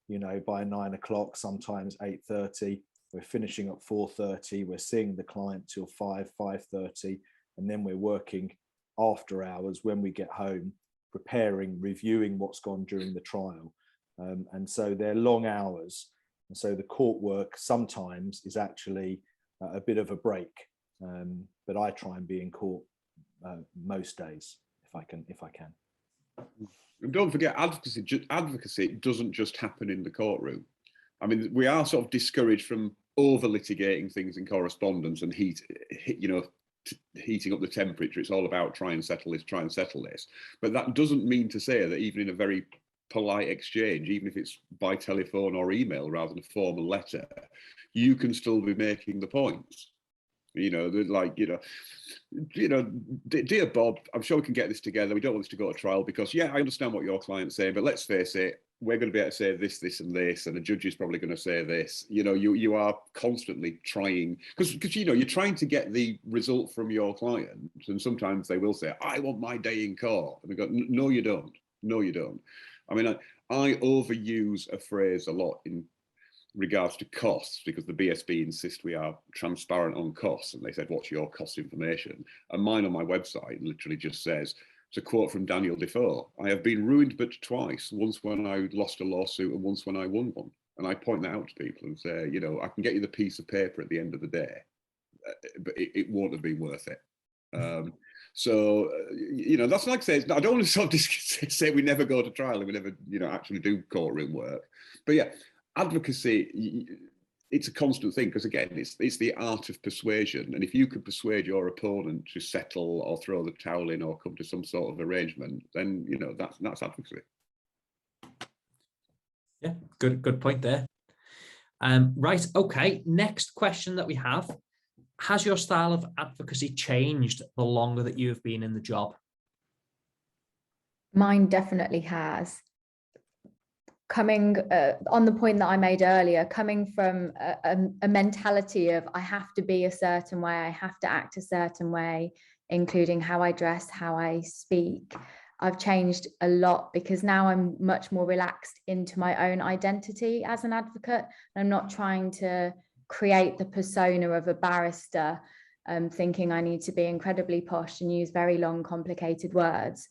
you know, by 9 o'clock, sometimes 8:30. We're finishing at 4:30. We're seeing the client till 5:30, and then we're working after hours when we get home, preparing, reviewing what's gone during the trial. And so they're long hours. And so the court work sometimes is actually a bit of a break. But I try and be in court most days if I can. And don't forget, advocacy doesn't just happen in the courtroom. I mean, we are sort of discouraged from over litigating things in correspondence and heating up the temperature. It's all about try and settle this. But that doesn't mean to say that even in a very polite exchange, even if it's by telephone or email rather than a formal letter, you can still be making the points. You know, like, dear Bob, I'm sure we can get this together. We don't want this to go to trial because, yeah, I understand what your client's saying, but let's face it, we're going to be able to say this, this, and this, and the judge is probably going to say this. You know, you are constantly trying, because you know, you're trying to get the result from your client, and sometimes they will say, I want my day in court. And we go, no, you don't. No, you don't. I mean, I overuse a phrase a lot in regards to costs, because the BSB insists we are transparent on costs, and they said, what's your cost information? And mine on my website literally just says, it's a quote from Daniel Defoe, I have been ruined but twice, once when I lost a lawsuit and once when I won one. And I point that out to people and say, you know, I can get you the piece of paper at the end of the day, but it won't have been worth it. So, you know, that's like saying, I don't want to sort of say we never go to trial and we never, you know, actually do courtroom work. But yeah, advocacy, it's a constant thing, because again, it's the art of persuasion. And if you could persuade your opponent to settle or throw the towel in or come to some sort of arrangement, then, you know, that's advocacy. Yeah, good point there. Right, okay, next question that we have. Has your style of advocacy changed the longer that you have been in the job? Mine definitely has. Coming on the point that I made earlier, coming from a mentality of I have to be a certain way, I have to act a certain way, including how I dress, how I speak, I've changed a lot, because now I'm much more relaxed into my own identity as an advocate. I'm not trying to create the persona of a barrister thinking I need to be incredibly posh and use very long, complicated words.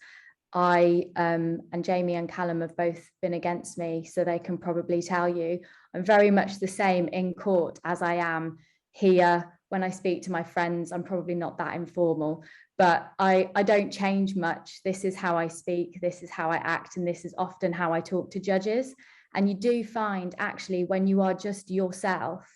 I and Jamie and Callum have both been against me, so they can probably tell you I'm very much the same in court as I am here. When I speak to my friends, I'm probably not that informal, but I don't change much. This is how I speak, this is how I act, and this is often how I talk to judges. And you do find actually when you are just yourself,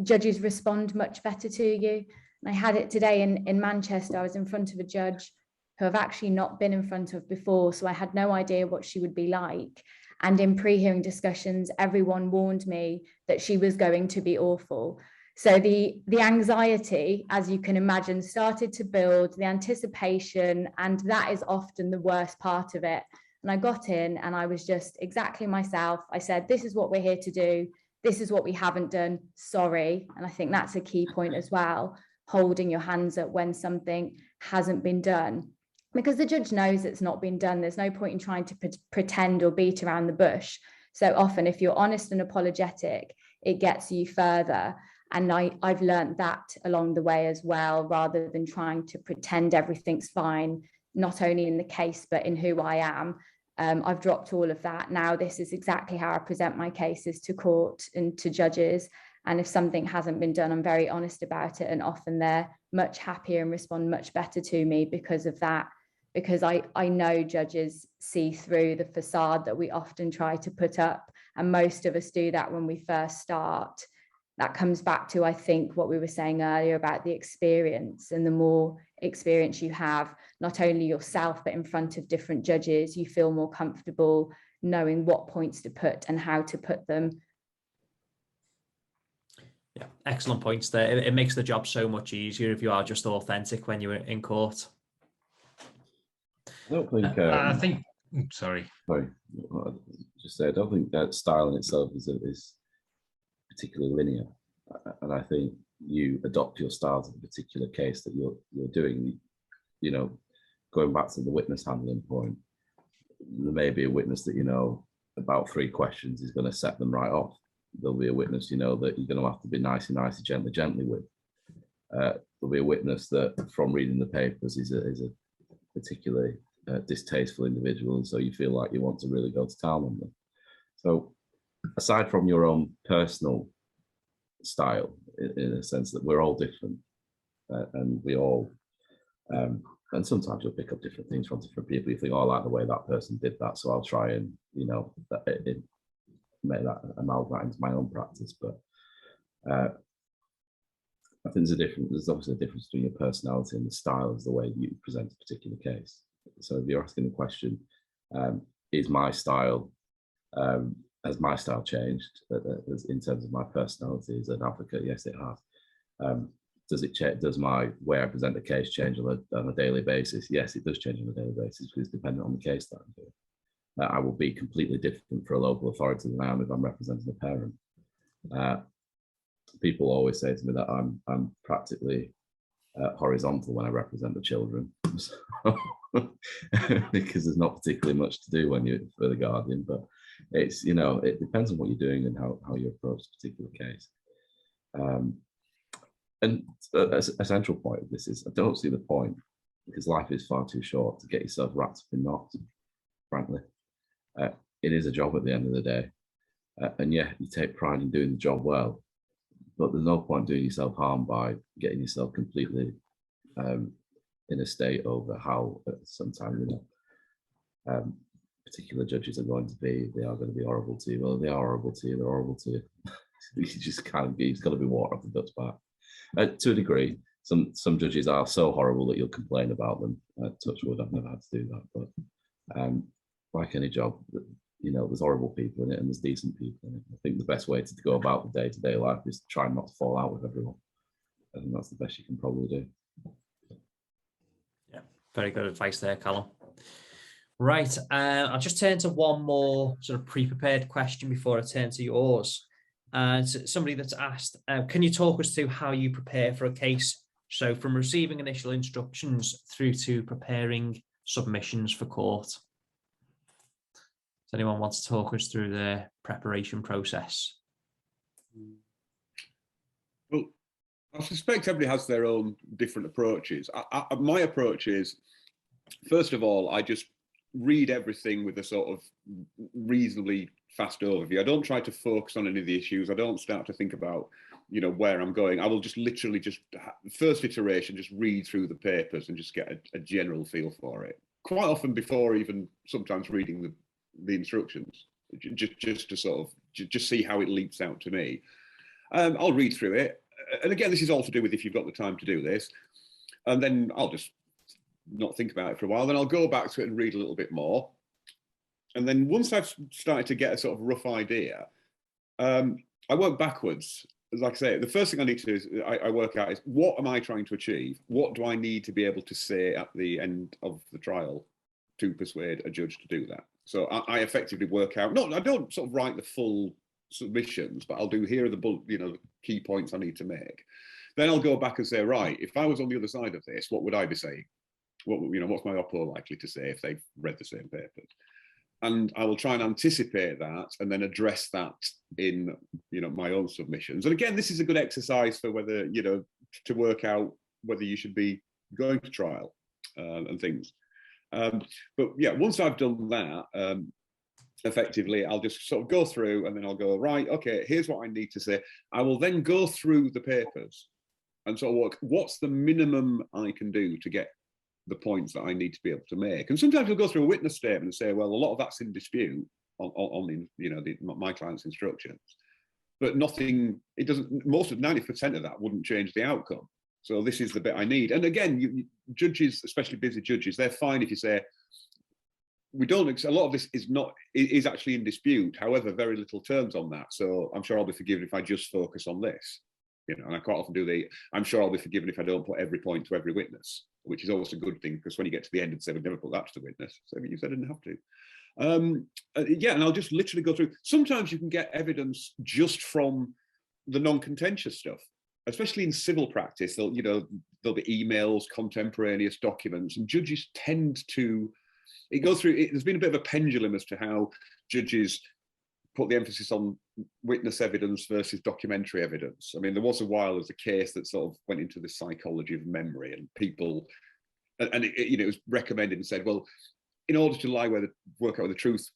judges respond much better to you. And I had it today in Manchester. I was in front of a judge who I've actually not been in front of before, so I had no idea what she would be like. And in pre-hearing discussions, everyone warned me that she was going to be awful. So the anxiety, as you can imagine, started to build, the anticipation, and that is often the worst part of it. And I got in and I was just exactly myself. I said, this is what we're here to do. This is what we haven't done. Sorry. And I think that's a key point as well, holding your hands up when something hasn't been done. Because the judge knows it's not been done. There's no point in trying to pretend or beat around the bush. So often, if you're honest and apologetic, it gets you further. And I've learned that along the way as well, rather than trying to pretend everything's fine, not only in the case, but in who I am. I've dropped all of that. Now, this is exactly how I present my cases to court and to judges. And if something hasn't been done, I'm very honest about it. And often they're much happier and respond much better to me because of that. Because I know judges see through the facade that we often try to put up. And most of us do that when we first start. That comes back to, I think, what we were saying earlier about the experience. And the more experience you have, not only yourself, but in front of different judges, you feel more comfortable knowing what points to put and how to put them. Yeah, excellent points there. It makes the job so much easier if you are just authentic when you're in court. I don't think. I think. Sorry. Just say I don't think that style in itself is particularly linear, and I think you adopt your style to the particular case that you're doing. You know, going back to the witness handling point, there may be a witness that about 3 questions is going to set them right off. There'll be a witness that you're going to have to be nicey, gently with. There'll be a witness that, from reading the papers, is a particularly distasteful individual, and so you feel like you want to really go to town on them. So aside from your own personal style, in a sense that we're all different, and we all and sometimes you'll pick up different things from different people. You think, oh, I like the way that person did that, so I'll try and make that amalgamate into my own practice. But I think there's obviously a difference between your personality and the style as the way you present a particular case. So if you're asking the question, is my style, has my style changed in terms of my personality as an advocate? Yes, it has. Does my way I present the case change on a daily basis? Yes, it does change on a daily basis because it's dependent on the case that I'm doing. I will be completely different for a local authority than I am if I'm representing a parent. People always say to me that I'm practically horizontal when I represent the children, because there's not particularly much to do when you're for the guardian. But it's it depends on what you're doing and how you approach a particular case. And a central point of this is I don't see the point, because life is far too short to get yourself wrapped up in knots. Frankly, it is a job at the end of the day, and yeah, you take pride in doing the job well. But there's no point doing yourself harm by getting yourself completely in a state over how sometimes particular judges are going to be. They are going to be horrible to you. Well, they are horrible to you. They're horrible to you. You just can't be. It's got to be water off the duck's back. To a degree, some judges are so horrible that you'll complain about them. Touch wood, I've never had to do that. But like any job, there's horrible people in it and there's decent people in it. I think the best way to go about the day-to-day life is to try not to fall out with everyone. I think that's the best you can probably do. Yeah, very good advice there, Callum. Right, I'll just turn to one more sort of pre-prepared question before I turn to yours. And somebody that's asked, can you talk us through how you prepare for a case? So from receiving initial instructions through to preparing submissions for court. Does anyone want to talk us through the preparation process? Well, I suspect everybody has their own different approaches. My approach is, first of all, I just read everything with a sort of reasonably fast overview. I don't try to focus on any of the issues. I don't start to think about, where I'm going. I will just literally first iteration, just read through the papers and just get a general feel for it. Quite often before even sometimes reading the instructions, just to sort of just see how it leaps out to me. I'll read through it. And again, this is all to do with if you've got the time to do this. And then I'll just not think about it for a while. Then I'll go back to it and read a little bit more. And then once I've started to get a sort of rough idea, I work backwards. Like I say, the first thing I need to do is I work out is, what am I trying to achieve? What do I need to be able to say at the end of the trial to persuade a judge to do that? So I effectively work out, I don't sort of write the full submissions, but I'll do, here are the key points I need to make. Then I'll go back and say, right, if I was on the other side of this, what would I be saying? What's my oppo likely to say if they've read the same papers? And I will try and anticipate that and then address that in, my own submissions. And again, this is a good exercise for whether, to work out whether you should be going to trial and things. But yeah, once I've done that, effectively, I'll just sort of go through and then I'll go, right, okay, here's what I need to say. I will then go through the papers and sort of work, what's the minimum I can do to get the points that I need to be able to make. And sometimes you'll go through a witness statement and say, well, a lot of that's in dispute on my client's instructions, but nothing, it doesn't, most of 90% of that wouldn't change the outcome. So this is the bit I need. And again, judges, especially busy judges, they're fine if you say, a lot of this is actually in dispute. However, very little turns on that. So I'm sure I'll be forgiven if I just focus on this. And I quite often do I'm sure I'll be forgiven if I don't put every point to every witness, which is always a good thing, because when you get to the end and say, we'd never put that to the witness, so you said I didn't have to. Yeah, and I'll just literally go through. Sometimes you can get evidence just from the non-contentious stuff, especially in civil practice. There'll be emails, contemporaneous documents, and judges tend to, there's been a bit of a pendulum as to how judges put the emphasis on witness evidence versus documentary evidence. I mean, there was a while, there was a case that sort of went into the psychology of memory, and people, and it was recommended and said, well, in order to work out where the truth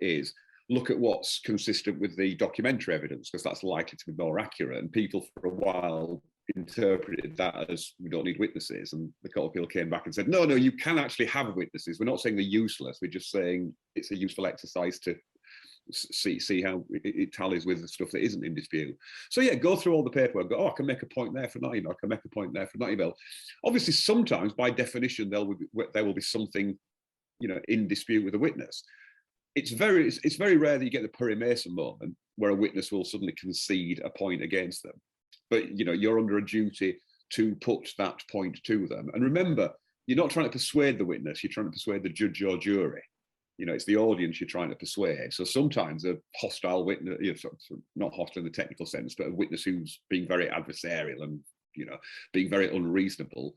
is, look at what's consistent with the documentary evidence, because that's likely to be more accurate. And people for a while interpreted that as, we don't need witnesses. And the Court of Appeal came back and said, no, you can actually have witnesses. We're not saying they're useless. We're just saying it's a useful exercise to see how it tallies with the stuff that isn't in dispute. So yeah, go through all the paperwork, go, I can make a point there for that email, I can make a point there for that email. Obviously, sometimes by definition, there will be something, in dispute with a witness. It's very rare that you get the Perry Mason moment where a witness will suddenly concede a point against them. But you're under a duty to put that point to them. And remember, you're not trying to persuade the witness, you're trying to persuade the judge or jury. It's the audience you're trying to persuade. So sometimes a hostile witness, not hostile in the technical sense, but a witness who's being very adversarial and, being very unreasonable,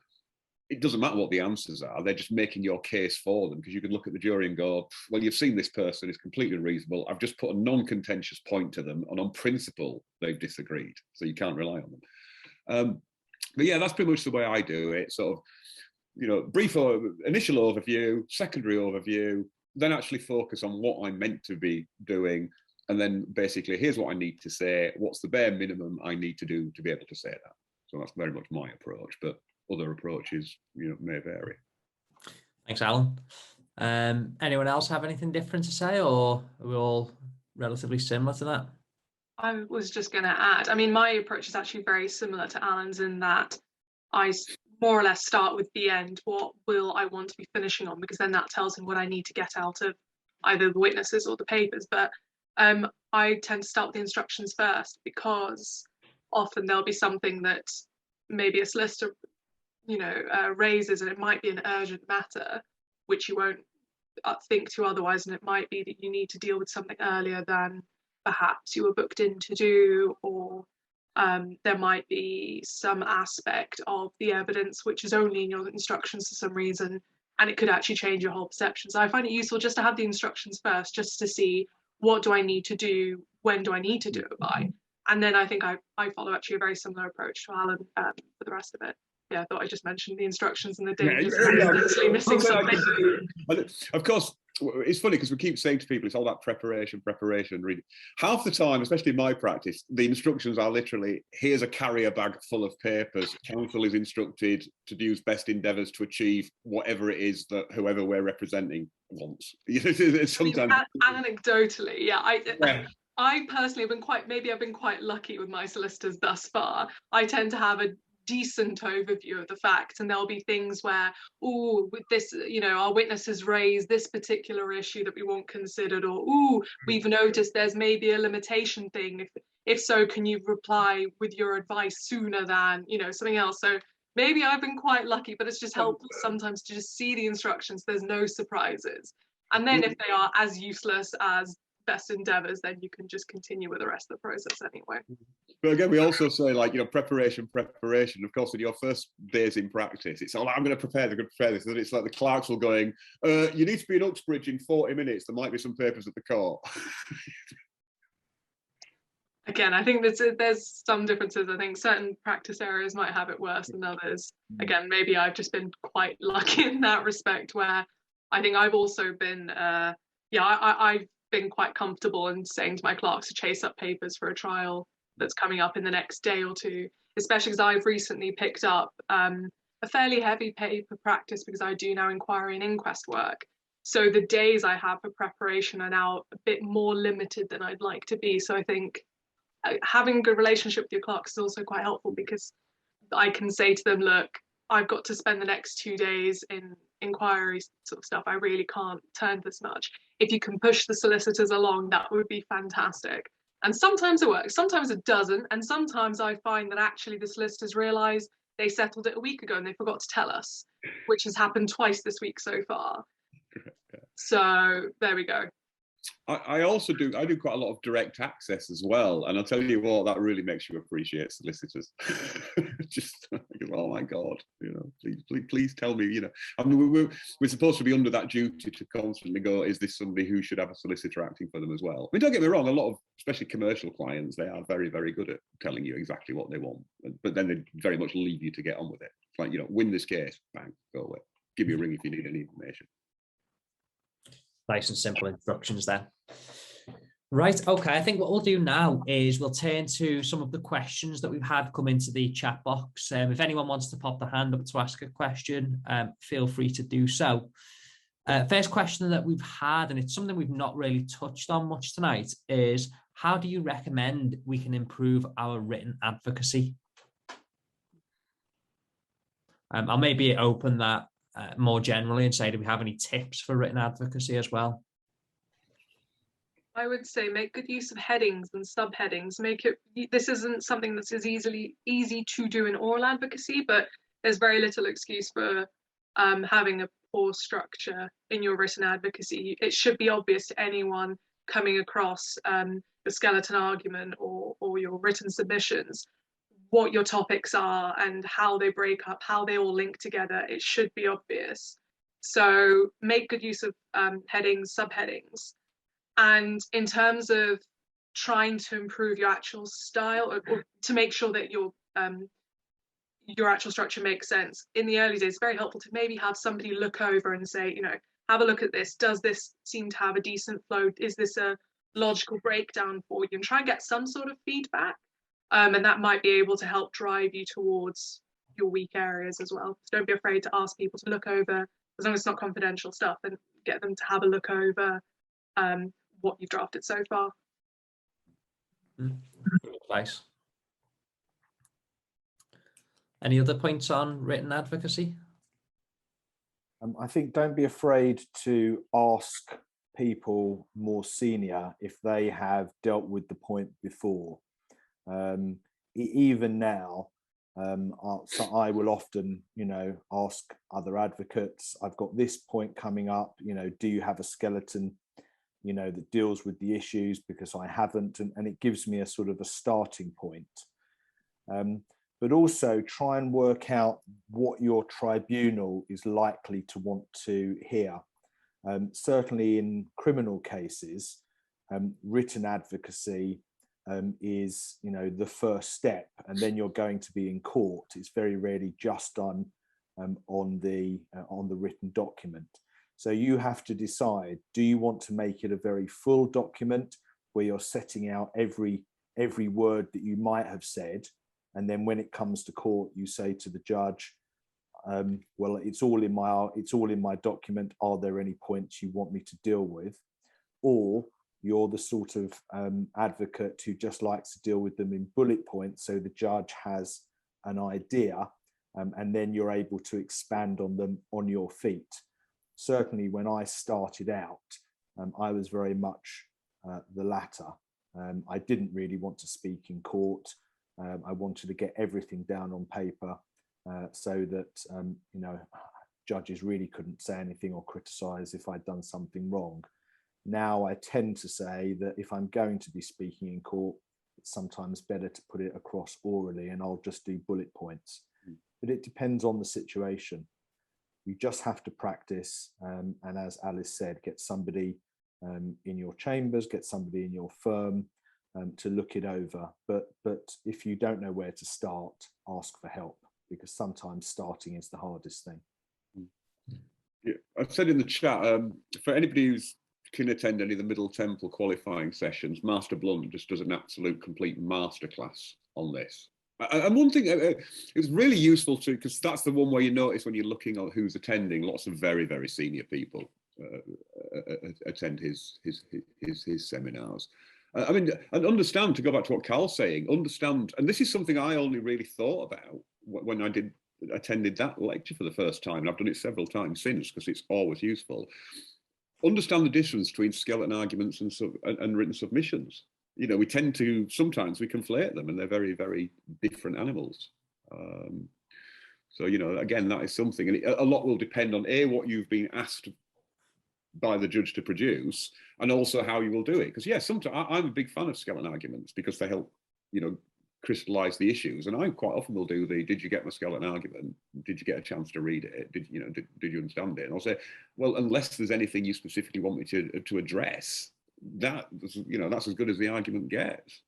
it doesn't matter what the answers are. They're just making your case for them, because you can look at the jury and go, well, you've seen this person is completely unreasonable. I've just put a non-contentious point to them, and on principle, they've disagreed. So you can't rely on them. But yeah, that's pretty much the way I do it. Sort of, brief initial overview, secondary overview, then actually focus on what I'm meant to be doing. And then basically, here's what I need to say. What's the bare minimum I need to do to be able to say that? So that's very much my approach, but other approaches, may vary. Thanks, Alan. Anyone else have anything different to say, or are we all relatively similar to that? I was just going to add, I mean, my approach is actually very similar to Alan's in that I more or less start with the end. What will I want to be finishing on? Because then that tells him what I need to get out of either the witnesses or the papers. But I tend to start with the instructions first, because often there'll be something that maybe a solicitor, raises, and it might be an urgent matter, which you won't think to otherwise. And it might be that you need to deal with something earlier than perhaps you were booked in to do, or there might be some aspect of the evidence which is only in your instructions for some reason, and it could actually change your whole perception. So I find it useful just to have the instructions first, just to see what do I need to do, when do I need to do it by, And then I think I follow actually a very similar approach to Alan for the rest of it. Yeah, I thought I just mentioned the instructions and the dangers of accidentally missing something. Of course, it's funny because we keep saying to people it's all about preparation, reading. Half the time, especially in my practice, the instructions are literally, here's a carrier bag full of papers. Counsel is instructed to use best endeavours to achieve whatever it is that whoever we're representing wants. Sometimes, anecdotally, yeah. I personally have been I've been quite lucky with my solicitors thus far. I tend to have a decent overview of the facts, and there'll be things where, oh, with this, our witness has raised this particular issue that we want considered, or we've noticed there's maybe a limitation thing. If so, can you reply with your advice sooner than, something else? So maybe I've been quite lucky, but it's just helpful sometimes to just see the instructions. There's no surprises. And then if they are as useless as best endeavors, then you can just continue with the rest of the process anyway. But again, we also say, like, preparation. Of course, in your first days in practice, it's all, I'm going to prepare this. And it's like the clerks will going, you need to be in Uxbridge in 40 minutes. There might be some papers at the court. Again, I think there's some differences. I think certain practice areas might have it worse than others. Again, maybe I've just been quite lucky in that respect, where I think I've also been, I've been quite comfortable in saying to my clerks to chase up papers for a trial that's coming up in the next day or two, especially because I've recently picked up a fairly heavy paper practice because I do now inquiry and inquest work. So the days I have for preparation are now a bit more limited than I'd like to be. So I think having a good relationship with your clerks is also quite helpful, because I can say to them, look, I've got to spend the next 2 days in inquiries sort of stuff. I really can't turn this much. If you can push the solicitors along, that would be fantastic. And sometimes it works, sometimes it doesn't. And sometimes I find that actually the solicitors realise they settled it a week ago and they forgot to tell us, which has happened twice this week so far. So there we go. I also do quite a lot of direct access as well, and I'll tell you what, that really makes you appreciate solicitors. Just oh my god, please tell me. I mean, we're supposed to be under that duty to constantly go, is this somebody who should have a solicitor acting for them as well? I mean, don't get me wrong, a lot of especially commercial clients, they are very, very good at telling you exactly what they want, but then they very much leave you to get on with it. It's like, win this case, bang, go away, give you a ring if you need any information. Nice and simple instructions then. Right, okay, I think what we'll do now is we'll turn to some of the questions that we've had come into the chat box. If anyone wants to pop their hand up to ask a question, feel free to do so. First question that we've had, and it's something we've not really touched on much tonight, is how do you recommend we can improve our written advocacy? I'll maybe open that more generally and say, do we have any tips for written advocacy as well? I would say make good use of headings and subheadings. This isn't something that's as easy to do in oral advocacy, but there's very little excuse for having a poor structure in your written advocacy. It should be obvious to anyone coming across the skeleton argument or your written submissions what your topics are and how they break up, how they all link together. It should be obvious. So make good use of headings, subheadings. And in terms of trying to improve your actual style, or to make sure that your actual structure makes sense, in the early days, it's very helpful to maybe have somebody look over and say, have a look at this. Does this seem to have a decent flow? Is this a logical breakdown for you? And try and get some sort of feedback. And that might be able to help drive you towards your weak areas as well. So don't be afraid to ask people to look over, as long as it's not confidential stuff, and get them to have a look over what you've drafted so far. Nice. Any other points on written advocacy? I think don't be afraid to ask people more senior if they have dealt with the point before. Even now, so I will often, ask other advocates, I've got this point coming up, do you have a skeleton, that deals with the issues, because I haven't, and it gives me a sort of a starting point. But also try and work out what your tribunal is likely to want to hear. Certainly in criminal cases, written advocacy is, you know, the first step, and then you're going to be in court. It's very rarely just done on the written document. So you have to decide, do you want to make it a very full document where you're setting out every word that you might have said, and then when it comes to court, you say to the judge, well, it's all in my document. Are there any points you want me to deal with? Or you're the sort of advocate who just likes to deal with them in bullet points, so the judge has an idea, and then you're able to expand on them on your feet. Certainly when I started out, I was very much the latter. I didn't really want to speak in court. I wanted to get everything down on paper so that you know, judges really couldn't say anything or criticize if I'd done something wrong. Now I tend to say that if I'm going to be speaking in court, it's sometimes better to put it across orally, and I'll just do bullet points. But it depends on the situation. You just have to practice, and as Alice said, get somebody in your chambers, get somebody in your firm to look it over. But if you don't know where to start, ask for help, because sometimes starting is the hardest thing. Yeah, I've said in the chat, for anybody who's can attend any of the Middle Temple qualifying sessions, Master Blunt just does an absolute complete masterclass on this. And one thing, it's really useful too, because that's the one where you notice when you're looking at who's attending, lots of very, very senior people attend his seminars. I mean, and understand, to go back to what Carl's saying, understand, and this is something I only really thought about when I attended that lecture for the first time, and I've done it several times since because it's always useful. Understand the difference between skeleton arguments and written submissions. You know, we tend to, sometimes we conflate them, and they're very, very different animals. So, you know, again, that is something, and a lot will depend on what you've been asked by the judge to produce, and also how you will do it. Because yeah, sometimes I'm a big fan of skeleton arguments because they help, you know, crystallize the issues. And I quite often will do the, did you get my skeleton argument? Did you get a chance to read it? Did you understand it? And I'll say, well, unless there's anything you specifically want me to address, that, you know, that's as good as the argument gets.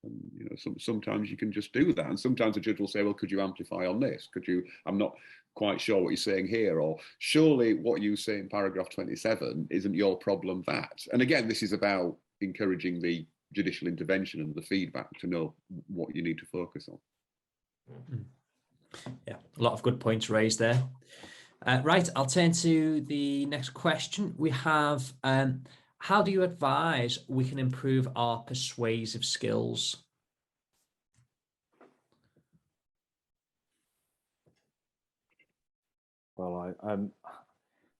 And, you know, sometimes you can just do that. And sometimes the judge will say, well, could you amplify on this? Could you, I'm not quite sure what you're saying here, or surely what you say in paragraph 27 isn't your problem that. And again, this is about encouraging the judicial intervention and the feedback to know what you need to focus on. Yeah, a lot of good points raised there. Right, I'll turn to the next question. We have, how do you advise we can improve our persuasive skills? Well,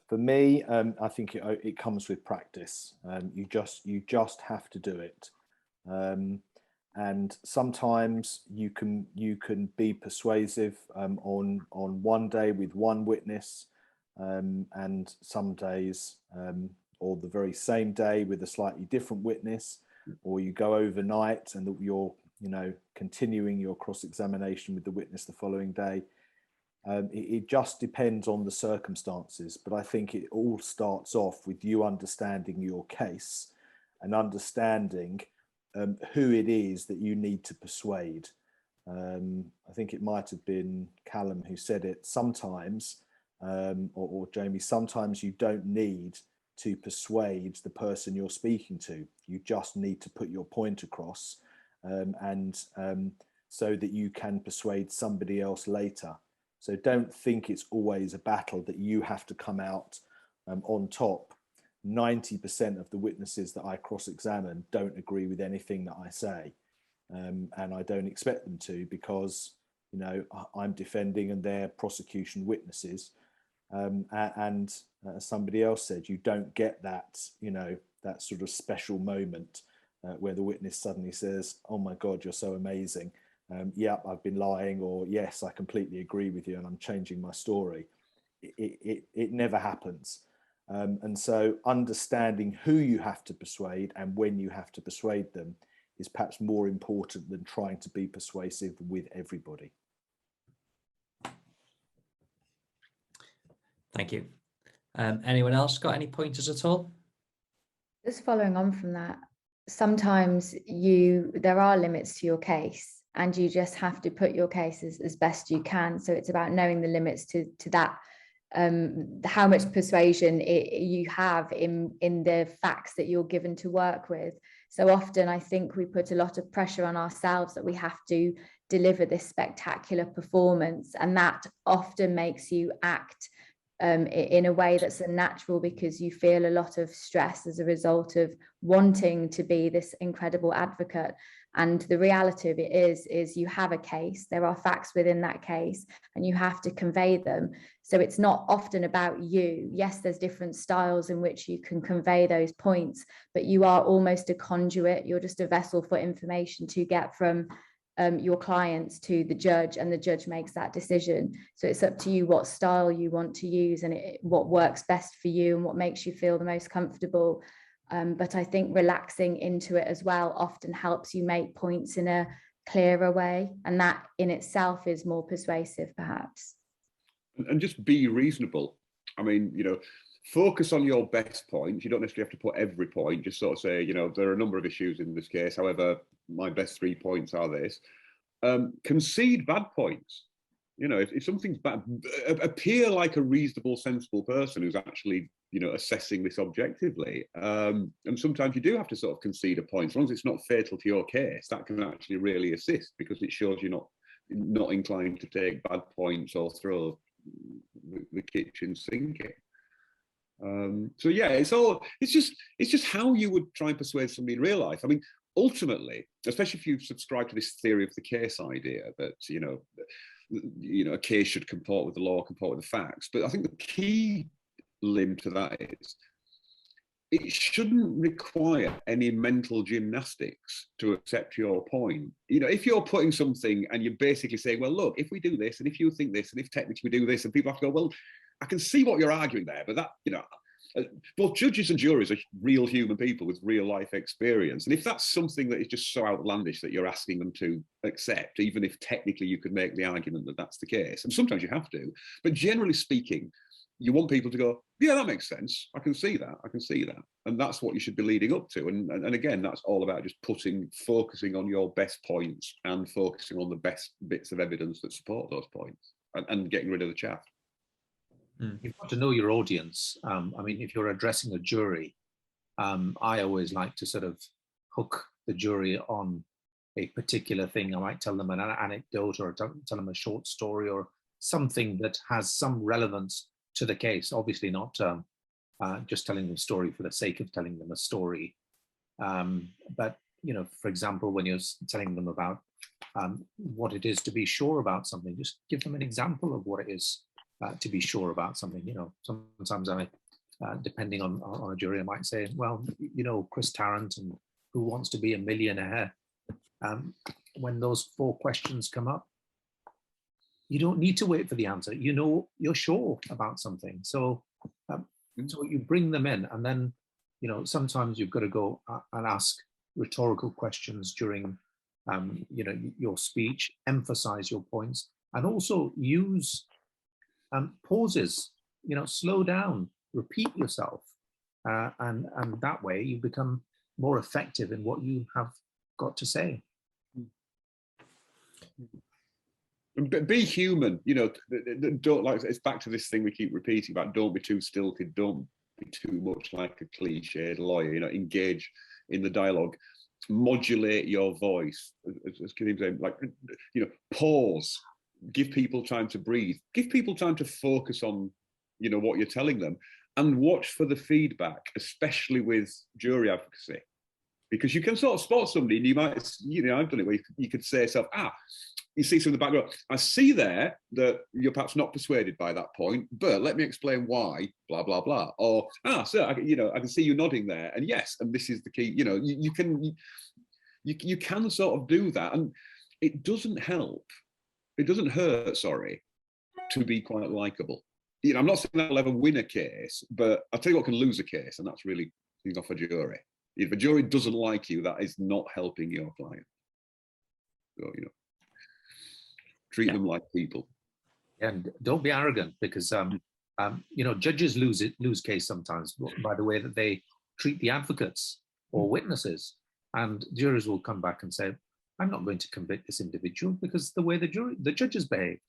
for me, I think it comes with practice. You just have to do it. And sometimes you can be persuasive on one day with one witness, and some days, or the very same day with a slightly different witness, or you go overnight and you're, you know, continuing your cross-examination with the witness the following day. It just depends on the circumstances, but I think it all starts off with you understanding your case and understanding who it is that you need to persuade. I think it might have been Callum who said it. Sometimes, or Jamie, sometimes you don't need to persuade the person you're speaking to. You just need to put your point across, and so that you can persuade somebody else later. So don't think it's always a battle that you have to come out on top. 90% of the witnesses that I cross-examine don't agree with anything that I say. And I don't expect them to, because, you know, I'm defending and they're prosecution witnesses. And as somebody else said, you don't get that, you know, that sort of special moment where the witness suddenly says, oh my God, you're so amazing. Yeah, I've been lying, or yes, I completely agree with you and I'm changing my story. It never happens. And so understanding who you have to persuade and when you have to persuade them is perhaps more important than trying to be persuasive with everybody. Thank you. Anyone else got any pointers at all? Just following on from that, sometimes there are limits to your case, and you just have to put your case as best you can. So it's about knowing the limits to that, how much persuasion you have in the facts that you're given to work with. So often I think we put a lot of pressure on ourselves that we have to deliver this spectacular performance, and that often makes you act in a way that's unnatural, because you feel a lot of stress as a result of wanting to be this incredible advocate. And the reality of it is you have a case, there are facts within that case, and you have to convey them. So it's not often about you. Yes, there's different styles in which you can convey those points, but you are almost a conduit. You're just a vessel for information to get from your clients to the judge, and the judge makes that decision. So it's up to you what style you want to use, and what works best for you and what makes you feel the most comfortable. But I think relaxing into it as well often helps you make points in a clearer way, and that in itself is more persuasive, perhaps. And just be reasonable. I mean, focus on your best points. You don't necessarily have to put every point. Just sort of say, there are a number of issues in this case. However, my best 3 points are this. Concede bad points. If something's bad, appear like a reasonable, sensible person who's actually, assessing this objectively. And sometimes you do have to sort of concede a point. As long as it's not fatal to your case, that can actually really assist, because it shows you're not inclined to take bad points or throw the kitchen sinking. So yeah, it's just how you would try and persuade somebody in real life. I mean, ultimately, especially if you subscribe to this theory of the case idea that a case should comport with the law, comport with the facts. But I think the key limb to that is it shouldn't require any mental gymnastics to accept your point. If you're putting something and you're basically saying, well, look, if we do this, and if you think this, and if technically we do this, and people have to go, well, I can see what you're arguing there, but that, both judges and juries are real human people with real life experience. And if that's something that is just so outlandish that you're asking them to accept, even if technically you could make the argument that that's the case, and sometimes you have to, but generally speaking, you want people to go, yeah, that makes sense. I can see that. And that's what you should be leading up to. And again, that's all about just focusing on your best points and focusing on the best bits of evidence that support those points, and getting rid of the chaff. You've got to know your audience. I mean, if you're addressing a jury, I always like to sort of hook the jury on a particular thing. I might tell them an anecdote, or tell them a short story, or something that has some relevance to the case. Obviously not just telling them a story for the sake of telling them a story. But, for example, when you're telling them about what it is to be sure about something, just give them an example of what it is to be sure about something. Sometimes depending on a jury, I might say, well, Chris Tarrant and Who Wants to Be a Millionaire, when those 4 questions come up, you don't need to wait for the answer. You're sure about something. So you bring them in, and then, sometimes you've got to go and ask rhetorical questions during, your speech, emphasize your points, and also use pauses, slow down, repeat yourself. And that way you become more effective in what you have got to say. But be human, don't, like, it's back to this thing we keep repeating about, don't be too stilted, don't be too much like a cliched lawyer, engage in the dialogue, modulate your voice, as Khadim said, like, pause, give people time to breathe, give people time to focus on, what you're telling them, and watch for the feedback, especially with jury advocacy, because you can sort of spot somebody, and you might, I've done it where you could say yourself, you see some in the background, I see there that you're perhaps not persuaded by that point, but let me explain why, blah, blah, blah. Or, sir, I can see you nodding there. And yes, and this is the key, you can sort of do that. And it doesn't hurt, to be quite likable. I'm not saying that'll ever win a case, but I'll tell you what can lose a case, and that's really being off a jury. If a jury doesn't like you, that is not helping your client. So, treat them like people. And don't be arrogant, because judges lose case sometimes by the way that they treat the advocates or witnesses. And jurors will come back and say, I'm not going to convict this individual because the way the judges behaved.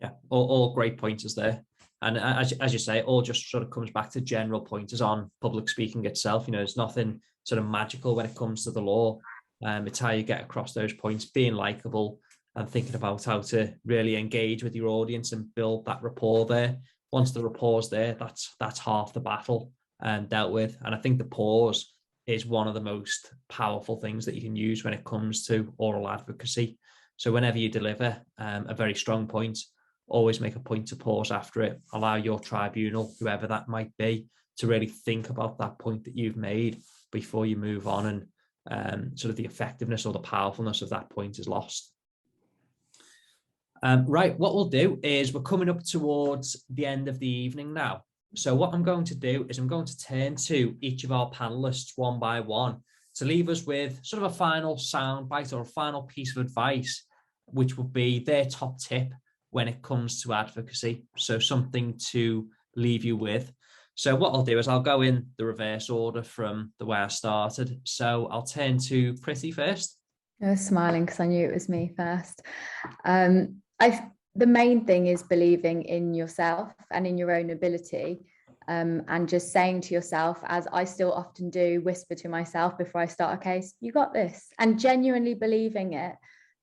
Yeah, all great pointers there. And as you say, it all just sort of comes back to general pointers on public speaking itself. You know, there's nothing sort of magical when it comes to the law. It's how you get across those points, being likable and thinking about how to really engage with your audience and build that rapport there. Once the rapport's there, that's half the battle dealt with. And I think the pause is one of the most powerful things that you can use when it comes to oral advocacy. So whenever you deliver a very strong point, always make a point to pause after it. Allow your tribunal, whoever that might be, to really think about that point that you've made before you move on, and sort of the effectiveness or the powerfulness of that point is lost. Right, what we'll do is we're coming up towards the end of the evening now. So what I'm going to do is I'm going to turn to each of our panelists one by one to leave us with sort of a final soundbite or a final piece of advice, which will be their top tip when it comes to advocacy. So something to leave you with. So what I'll do is I'll go in the reverse order from the way I started. So I'll turn to Pritti first. I was smiling because I knew it was me first. The main thing is believing in yourself and in your own ability, and just saying to yourself, as I still often do, whisper to myself before I start a case, you got this, and genuinely believing it.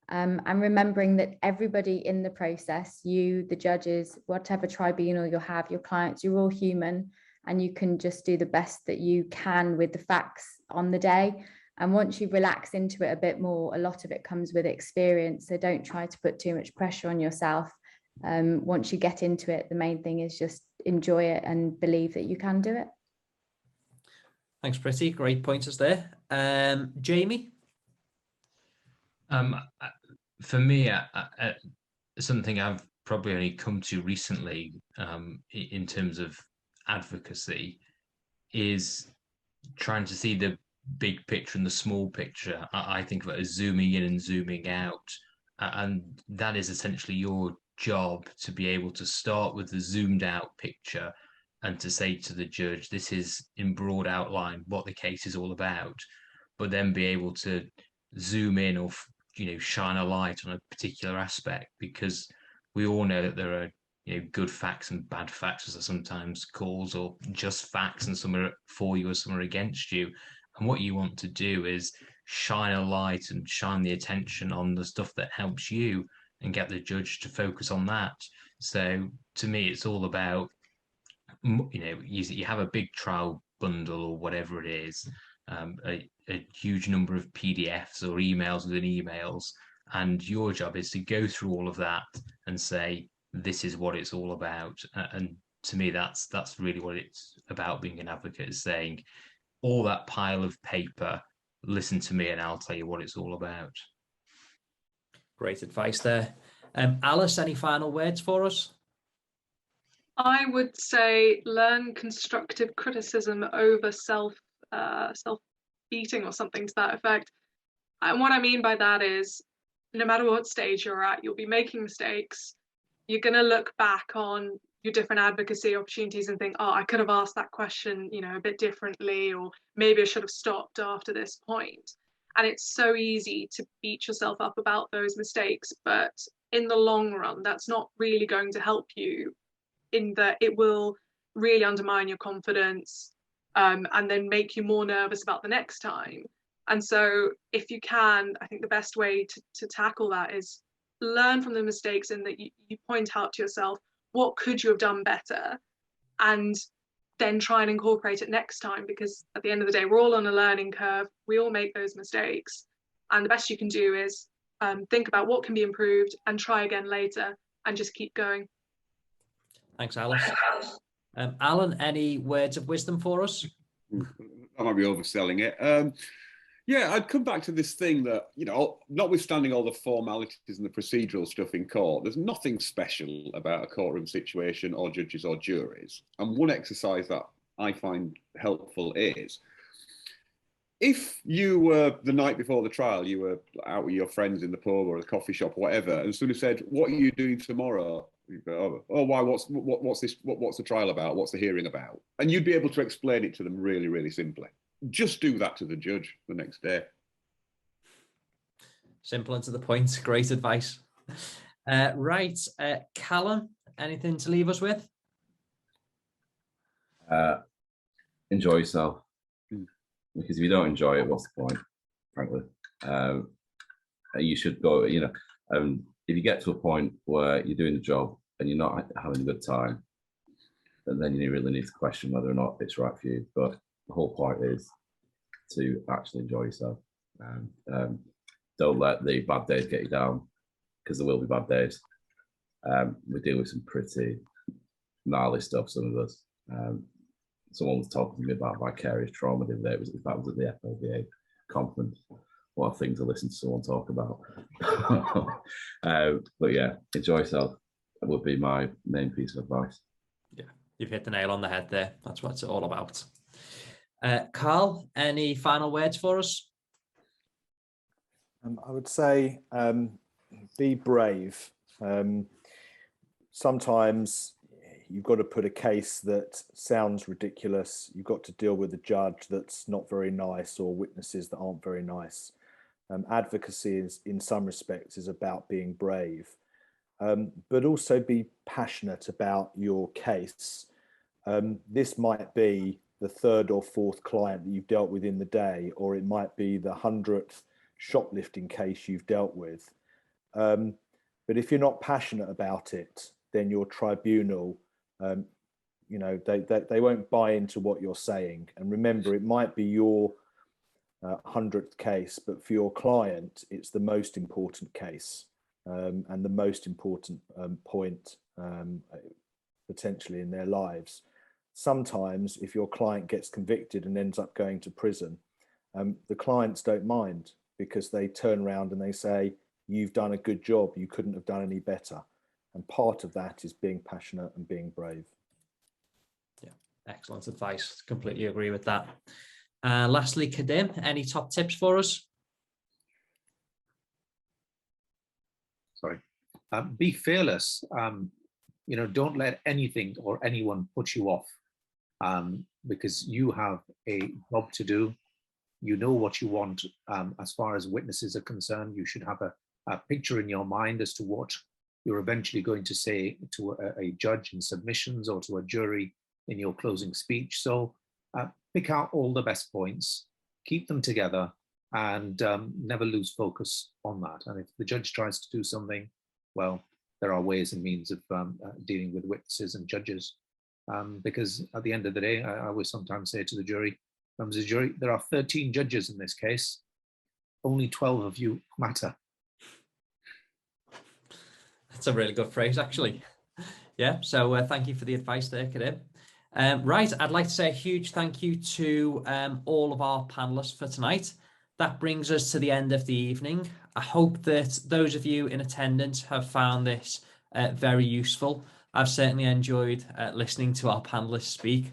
And remembering that everybody in the process, you, the judges, whatever tribunal you'll have, your clients, you're all human, and you can just do the best that you can with the facts on the day. And once you relax into it a bit more, a lot of it comes with experience. So don't try to put too much pressure on yourself. Once you get into it, the main thing is just enjoy it and believe that you can do it. Thanks, Pritti. Great pointers there. Jamie? For me, something I've probably only come to recently in terms of advocacy is trying to see the big picture and the small picture. I think of it as zooming in and zooming out, and that is essentially your job, to be able to start with the zoomed out picture and to say to the judge, this is in broad outline what the case is all about, but then be able to zoom in or shine a light on a particular aspect, because we all know that there are good facts and bad facts, as are sometimes called, or just facts, and some are for you or some are against you. And what you want to do is shine a light and shine the attention on the stuff that helps you and get the judge to focus on that. So to me, it's all about, you have a big trial bundle or whatever it is, a huge number of PDFs or emails within emails, and your job is to go through all of that and say, this is what it's all about. And to me, that's really what it's about being an advocate, is saying, all that pile of paper, listen to me and I'll tell you what it's all about. Great advice there. Alice, any final words for us? I would say learn constructive criticism over self-beating or something to that effect. And what I mean by that is, no matter what stage you're at, you'll be making mistakes. You're going to look back on your different advocacy opportunities and think, oh, I could have asked that question, a bit differently, or maybe I should have stopped after this point. And it's so easy to beat yourself up about those mistakes, but in the long run, that's not really going to help you, in that it will really undermine your confidence, and then make you more nervous about the next time. And so if you can, I think the best way to tackle that is learn from the mistakes, in that you point out to yourself, what could you have done better? And then try and incorporate it next time, because at the end of the day, we're all on a learning curve. We all make those mistakes. And the best you can do is think about what can be improved and try again later and just keep going. Thanks, Alice. Alan, any words of wisdom for us? I might be overselling it. Yeah, I'd come back to this thing that, notwithstanding all the formalities and the procedural stuff in court, there's nothing special about a courtroom situation or judges or juries. And one exercise that I find helpful is, if you were, the night before the trial, you were out with your friends in the pub or a coffee shop or whatever, and somebody said, what are you doing tomorrow? Oh, why? What's this? What's the trial about? What's the hearing about? And you'd be able to explain it to them really, really simply. Just do that to the judge the next day. Simple and to the point. Great advice. Right, Callum, anything to leave us with? Enjoy yourself. Because if you don't enjoy it, what's the point, frankly? You should go, you know, if you get to a point where you're doing the job and you're not having a good time, then you really need to question whether or not it's right for you. But the whole point is to actually enjoy yourself. Don't let the bad days get you down, because there will be bad days. We deal with some pretty gnarly stuff, some of us. Someone was talking to me about vicarious trauma the other day. That was at the FLVA conference. What a thing to listen to someone talk about. But yeah, enjoy yourself. That would be my main piece of advice. Yeah, you've hit the nail on the head there. That's what it's all about. Carl, any final words for us? I would say be brave. Sometimes you've got to put a case that sounds ridiculous. You've got to deal with a judge that's not very nice or witnesses that aren't very nice. Advocacy is, in some respects, is about being brave, but also be passionate about your case. This might be the third or fourth client that you've dealt with in the day, or it might be the 100th shoplifting case you've dealt with. But if you're not passionate about it, then your tribunal, you know, they won't buy into what you're saying. And remember, it might be your 100th case, but for your client, it's the most important case and the most important point potentially in their lives. Sometimes if your client gets convicted and ends up going to prison, the clients don't mind, because they turn around and they say, you've done a good job, you couldn't have done any better. And part of that is being passionate and being brave. Yeah, excellent advice. Completely agree with that. Lastly, Khadim, any top tips for us? Sorry. Be fearless. You know, don't let anything or anyone put you off, because you have a job to do. You know what you want. As far as witnesses are concerned, you should have a picture in your mind as to what you're eventually going to say to a judge in submissions or to a jury in your closing speech. So pick out all the best points, keep them together, and never lose focus on that. And if the judge tries to do something, well, there are ways and means of dealing with witnesses and judges. Because at the end of the day, I always sometimes say to the jury, members of the jury, there are 13 judges in this case. Only 12 of you matter. That's a really good phrase, actually. Yeah, so thank you for the advice there, Khadim. Right, I'd like to say a huge thank you to all of our panelists for tonight. That brings us to the end of the evening. I hope that those of you in attendance have found this very useful. I've certainly enjoyed listening to our panelists speak.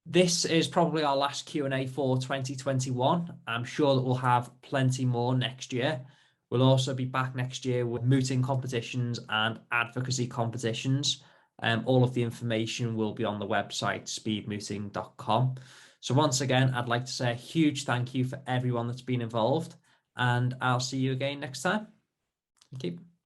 This is probably our last Q&A for 2021. I'm sure that we'll have plenty more next year. We'll also be back next year with mooting competitions and advocacy competitions. All of the information will be on the website speedmooting.com. So once again, I'd like to say a huge thank you for everyone that's been involved, and I'll see you again next time. Thank you.